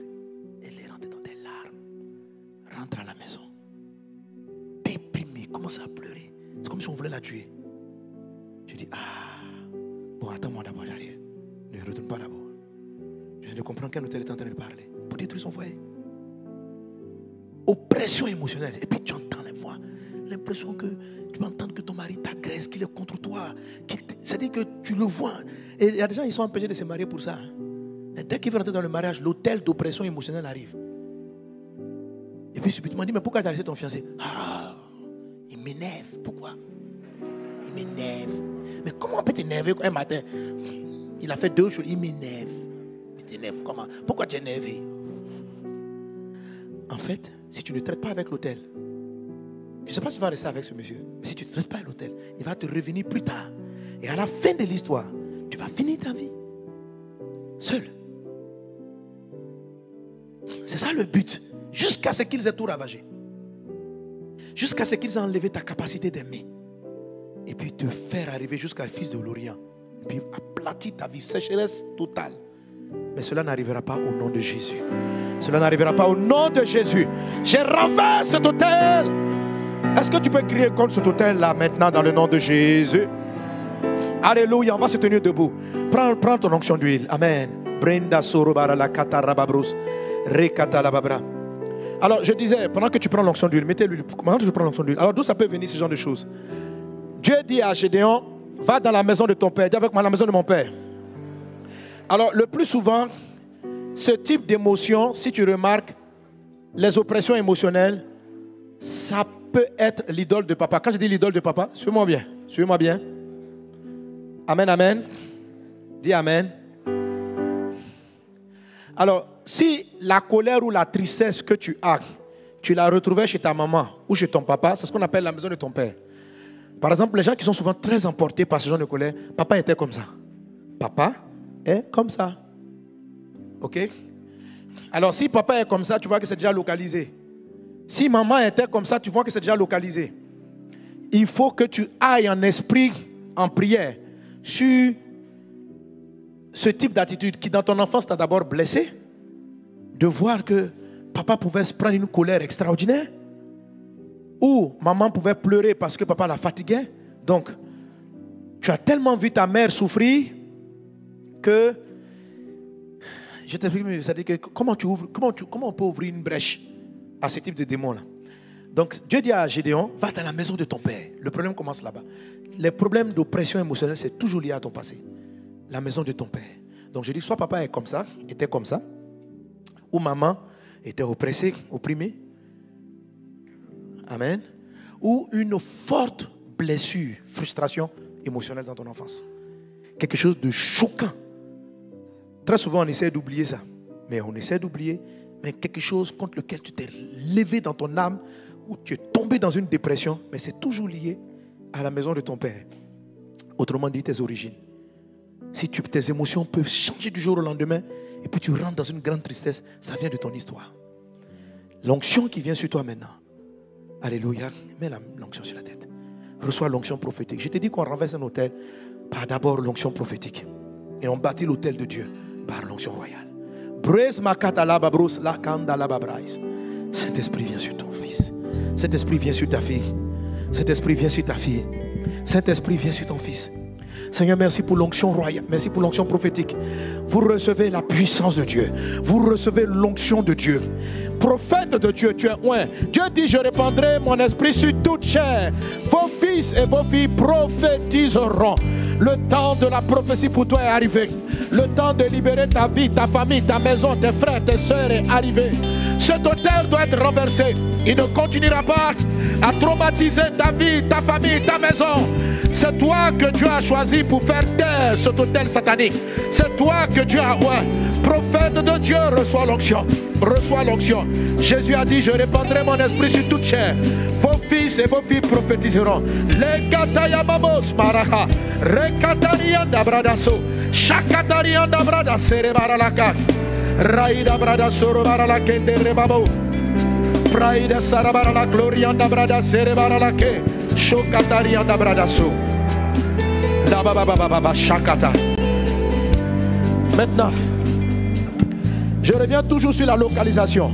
elle est rentrée dans des larmes. Rentre à la maison. Déprimée, commence à pleurer. C'est comme si on voulait la tuer. Je dis, bon, attends-moi d'abord, j'arrive. Ne retourne pas d'abord. Je viens de comprendre qu'un hôtel est en train de parler. Pour détruire son foyer. Oppression émotionnelle. Et puis tu entends les voix. L'impression que tu vas entendre que ton mari t'agresse, qu'il est contre toi. C'est-à-dire que tu le vois. Et il y a des gens qui sont empêchés de se marier pour ça. Et dès qu'ils veulent entrer dans le mariage, l'hôtel d'oppression émotionnelle arrive. Et puis subitement, il dit, mais pourquoi tu as laissé ton fiancé? Il m'énerve. Pourquoi? Il m'énerve. Mais comment on peut t'énerver un matin? Il a fait 2 jours, il m'énerve. Il t'énerve comment? Pourquoi tu es énervé? En fait, si tu ne traites pas avec l'hôtel, je ne sais pas si tu vas rester avec ce monsieur, mais si tu ne traites pas à l'hôtel, il va te revenir plus tard. Et à la fin de l'histoire, tu vas finir ta vie seul. C'est ça le but. Jusqu'à ce qu'ils aient tout ravagé. Jusqu'à ce qu'ils aient enlevé ta capacité d'aimer. Et puis te faire arriver jusqu'à le fils de l'Orient. Et puis aplatir ta vie, sécheresse totale. Mais cela n'arrivera pas au nom de Jésus. Cela n'arrivera pas au nom de Jésus. Je renverse cet hôtel. Est-ce que tu peux crier contre cet hôtel-là maintenant dans le nom de Jésus? Alléluia, on va se tenir debout. Prends ton onction d'huile. Amen. Brenda sorobara la katarababrus. Rekatalababra. Alors je disais, pendant que tu prends l'onction d'huile, mettez l'huile. Comment tu prends l'onction d'huile? Alors d'où ça peut venir ce genre de choses? Dieu dit à Gédéon, va dans la maison de ton père. Dis avec moi, la maison de mon père. Alors le plus souvent, ce type d'émotion, si tu remarques, les oppressions émotionnelles, ça peut être l'idole de papa. Quand je dis l'idole de papa, suivez-moi bien. Suivez-moi bien. Amen, amen. Dis amen. Alors, si la colère ou la tristesse que tu as, tu l'as retrouvée chez ta maman ou chez ton papa, c'est ce qu'on appelle la maison de ton père. Par exemple, les gens qui sont souvent très emportés par ce genre de colère, papa était comme ça. Papa est comme ça. Ok? Alors, si papa est comme ça, tu vois que c'est déjà localisé. Si maman était comme ça, tu vois que c'est déjà localisé. Il faut que tu ailles en esprit, en prière, sur ce type d'attitude qui dans ton enfance t'a d'abord blessé, de voir que papa pouvait se prendre une colère extraordinaire, ou maman pouvait pleurer parce que papa la fatiguait. Donc, tu as tellement vu ta mère souffrir que, je t'explique, c'est-à-dire que comment on peut ouvrir une brèche à ce type de démon-là? Donc, Dieu dit à Gédéon, va dans la maison de ton père. Le problème commence là-bas. Les problèmes d'oppression émotionnelle, c'est toujours lié à ton passé. La maison de ton père. Donc, je dis, soit papa est comme ça, était comme ça, ou maman était oppressée, opprimée. Amen. Ou une forte blessure, frustration émotionnelle dans ton enfance. Quelque chose de choquant. Très souvent, on essaie d'oublier ça. Mais on essaie d'oublier, mais quelque chose contre lequel tu t'es levé dans ton âme, ou tu es tombé dans une dépression, mais c'est toujours lié à la maison de ton père. Autrement dit, tes origines. Si tes émotions peuvent changer du jour au lendemain, et puis tu rentres dans une grande tristesse, ça vient de ton histoire. L'onction qui vient sur toi maintenant, alléluia, mets l'onction sur la tête. Reçois l'onction prophétique. Je t'ai dit qu'on renverse un autel par d'abord l'onction prophétique. Et on bâtit l'autel de Dieu par l'onction royale. Saint-Esprit, viens sur ton fils. Saint-Esprit, viens sur ta fille. Saint-Esprit, viens sur ta fille. Saint-Esprit, viens sur ton fils. Seigneur, merci pour l'onction royale. Merci pour l'onction prophétique. Vous recevez la puissance de Dieu. Vous recevez l'onction de Dieu. Prophète de Dieu, tu es un. Dieu dit, je répandrai mon esprit sur toute chair. Vos fils et vos filles prophétiseront. Le temps de la prophétie pour toi est arrivé. Le temps de libérer ta vie, ta famille, ta maison, tes frères, tes soeurs est arrivé. Cet autel doit être renversé. Il ne continuera pas à traumatiser ta vie, ta famille, ta maison. C'est toi que Dieu a choisi pour faire taire cet autel satanique. C'est toi que Dieu a oint. Prophète de Dieu, reçois l'onction. Reçois l'onction. Jésus a dit, je répandrai mon esprit sur toute chair. Vos fils et vos filles prophétiseront. Les katayamamos maraha. Rekatarianda bradaso. Shakatarianda bradasere baralaka. Raïda bradasoro barakende rebabo. Praïda sarabara glorianda bradasere baralake. Shokatarianda bradaso. Dababababa shakata. Maintenant, je reviens toujours sur la localisation.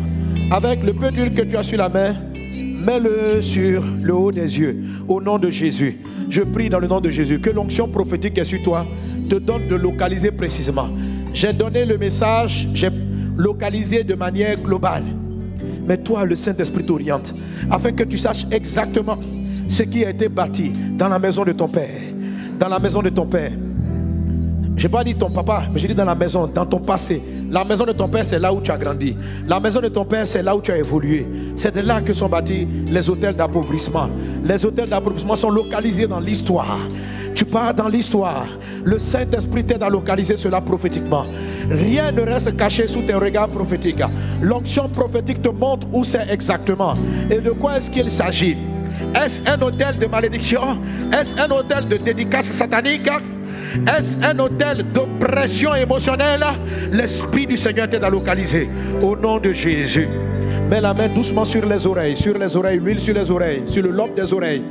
Avec le peu d'huile que tu as sur la main, mets-le sur le haut des yeux. Au nom de Jésus, je prie dans le nom de Jésus que l'onction prophétique qui est sur toi te donne de localiser précisément. J'ai donné le message, j'ai localisé de manière globale. Mais toi, le Saint-Esprit t'oriente afin que tu saches exactement ce qui a été bâti dans la maison de ton Père. Dans la maison de ton Père. Je n'ai pas dit ton papa, mais j'ai dit dans la maison, dans ton passé. La maison de ton père, c'est là où tu as grandi. La maison de ton père, c'est là où tu as évolué. C'est de là que sont bâtis les hôtels d'appauvrissement. Les hôtels d'appauvrissement sont localisés dans l'histoire. Tu pars dans l'histoire. Le Saint-Esprit t'aide à localiser cela prophétiquement. Rien ne reste caché sous tes regards prophétiques. L'onction prophétique te montre où c'est exactement. Et de quoi est-ce qu'il s'agit? Est-ce un hôtel de malédiction? Est-ce un hôtel de dédicace satanique? Est-ce un hôtel d'oppression émotionnelle? L'Esprit du Seigneur t'aide à localiser. Au nom de Jésus. Mets la main doucement sur les oreilles, l'huile sur les oreilles, sur le lobe des oreilles.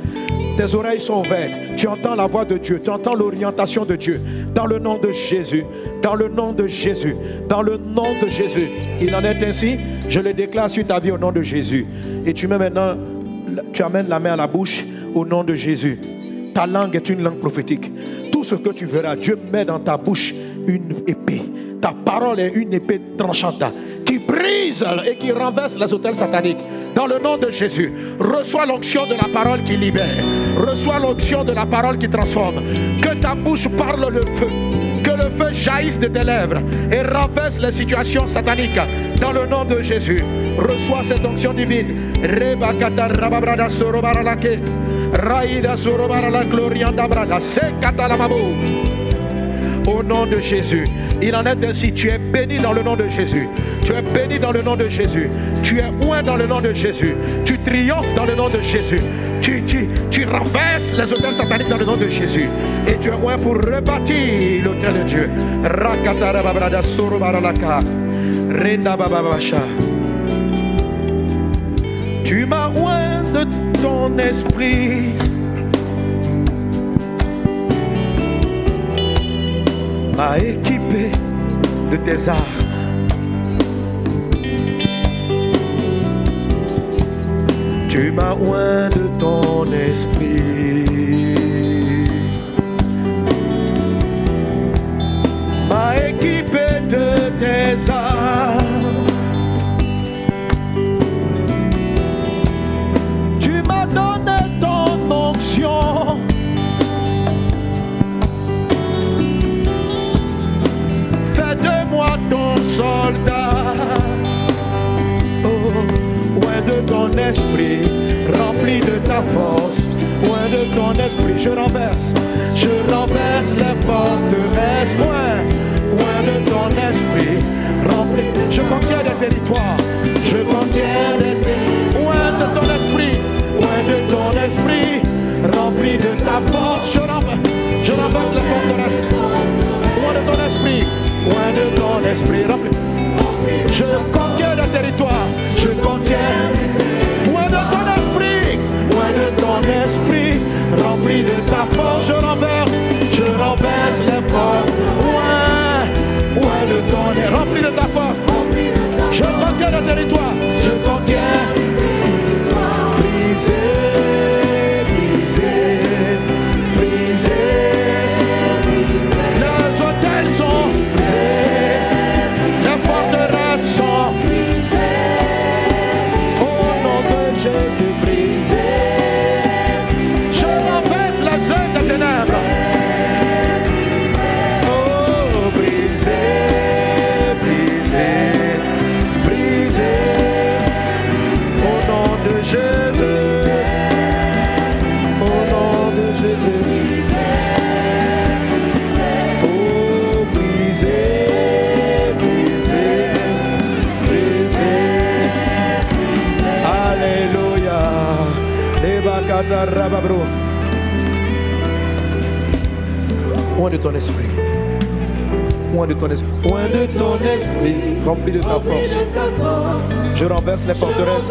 Tes oreilles sont ouvertes. Tu entends la voix de Dieu, tu entends l'orientation de Dieu. Dans le nom de Jésus, dans le nom de Jésus, dans le nom de Jésus. Il en est ainsi, je le déclare sur ta vie au nom de Jésus. Et tu mets maintenant, tu amènes la main à la bouche au nom de Jésus. Ta langue est une langue prophétique. Tout ce que tu verras, Dieu met dans ta bouche une épée. Ta parole est une épée tranchante qui brise et qui renverse les autels sataniques. Dans le nom de Jésus, reçois l'onction de la parole qui libère. Reçois l'onction de la parole qui transforme. Que ta bouche parle le feu. Que le feu jaillisse de tes lèvres et renverse les situations sataniques. Dans le nom de Jésus, reçois cette onction divine. Rebakata rababrada sorobaralake. Raïda sorobara glorianda brada. Sekata la mabo. Au nom de Jésus. Il en est ainsi. Tu es béni dans le nom de Jésus. Tu es béni dans le nom de Jésus. Tu es oint dans le nom de Jésus. Tu triomphes dans le nom de Jésus. Tu renverses les autels sataniques dans le nom de Jésus. Et tu es oint pour rebâtir l'autel de Dieu. Rakatara babrada soro baralaka. Renda bababasha. Tu m'as oint de ton esprit. M'a équipé de tes armes. Tu m'as oint de ton esprit. M'a équipé de tes armes. Tu m'as donné ton onction. De moi ton soldat, oh, loin de ton esprit, rempli de ta force, loin de ton esprit, je renverse les forteresses, loin de ton esprit, rempli, je conquiers des territoires, je conquiers des territoires, loin de ton esprit, rempli de ta force, je renverse les forteresses. loin de ton esprit. Je conquiers le territoire. Je conquiers. Loin de ton esprit. Loin de ton esprit. Rempli de ta force. Je renverse les forces. Loin de ton esprit. Rempli de ta force. Je conquiers le territoire. Je conquiers. Brisé. Loin de ton esprit. Loin de ton esprit. Loin de ton esprit. Rempli de ta force. Je renverse les forteresses.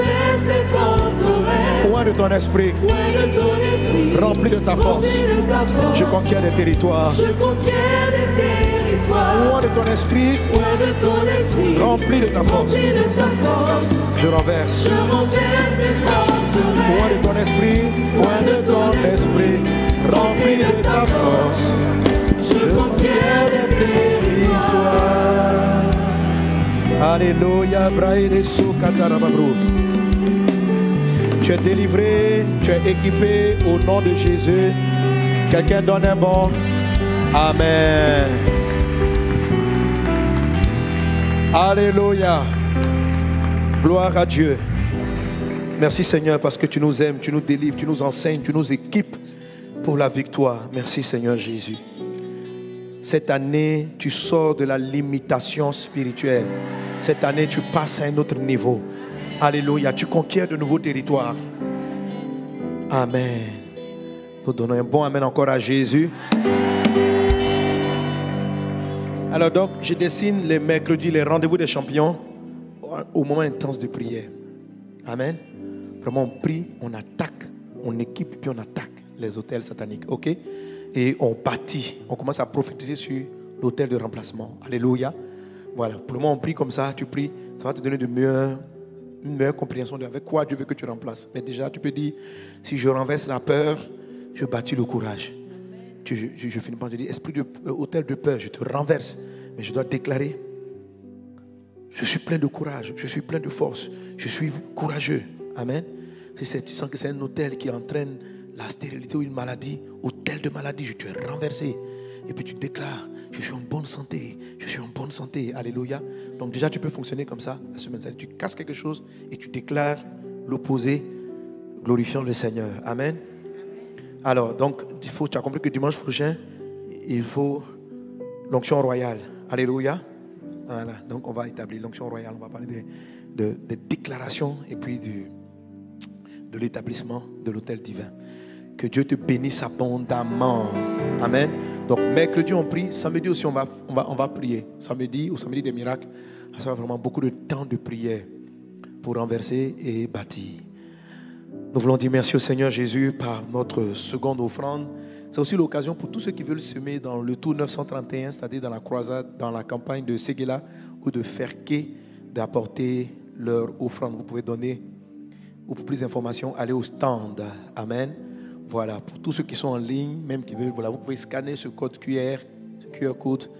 Loin de ton esprit. Rempli de ta force. Je conquiers des territoires. Loin de ton esprit. Rempli de ta force. Je renverse. Loin de ton esprit. Loin de ton esprit. Rempli de ta force. Je conquiers des territoires. Alléluia. Tu es délivré, tu es équipé au nom de Jésus. Quelqu'un donne un bon Amen. Alléluia. Gloire à Dieu. Merci Seigneur parce que tu nous aimes, tu nous délivres, tu nous enseignes, tu nous équipes pour la victoire. Merci Seigneur Jésus. Cette année, tu sors de la limitation spirituelle. Cette année, tu passes à un autre niveau. Alléluia. Tu conquiers de nouveaux territoires. Amen. Nous donnons un bon Amen encore à Jésus. Alors donc, je dessine les mercredis, les rendez-vous des champions au moment intense de prière. Amen. Vraiment, on prie, on attaque, on équipe, puis on attaque les hôtels sataniques. Ok? Et on bâtit, on commence à prophétiser sur l'hôtel de remplacement. Alléluia. Voilà. Pour le moment, on prie comme ça, tu pries, ça va te donner une meilleure compréhension de avec quoi Dieu veut que tu remplaces. Mais déjà, tu peux dire, si je renverse la peur, je bâtis le courage. Je finis par te dire, esprit de hôtel de peur, je te renverse. Mais je dois déclarer, je suis plein de courage, je suis plein de force, je suis courageux. Amen. Si tu sens que c'est un hôtel qui entraîne la stérilité ou une maladie, hôtel de maladie, je te renversé. Et puis tu déclares, je suis en bonne santé, je suis en bonne santé. Alléluia. Donc déjà tu peux fonctionner comme ça la semaine dernière. Tu casses quelque chose et tu déclares l'opposé, glorifiant le Seigneur. Amen. Alors, donc, tu as compris que dimanche prochain, il faut l'onction royale. Alléluia. Voilà. Donc on va établir l'onction royale. On va parler des déclarations et puis de l'établissement de l'autel divin. Que Dieu te bénisse abondamment. Amen. Donc mercredi on prie, samedi aussi on va prier. Samedi ou samedi des miracles, ça sera vraiment beaucoup de temps de prière pour renverser et bâtir. Nous voulons dire merci au Seigneur Jésus par notre seconde offrande. C'est aussi l'occasion pour tous ceux qui veulent semer dans le tour 931, c'est-à-dire dans la croisade, dans la campagne de Séguéla ou de Ferké, d'apporter leur offrande. Vous pouvez donner, ou pour plus d'informations, allez au stand. Amen. Voilà, pour tous ceux qui sont en ligne, même qui veulent, voilà, vous pouvez scanner ce code QR, ce QR code,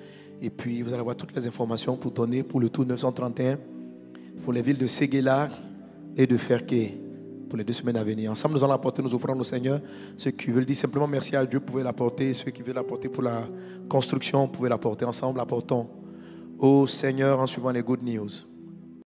et puis vous allez avoir toutes les informations pour donner pour le tour 931, pour les villes de Séguéla et de Ferké, pour les 2 semaines à venir. Ensemble, nous allons apporter nos offrandes au Seigneur. Ceux qui veulent dire simplement merci à Dieu, vous pouvez l'apporter. Ceux qui veulent l'apporter pour la construction, vous pouvez l'apporter ensemble. Apportons au Seigneur en suivant les good news.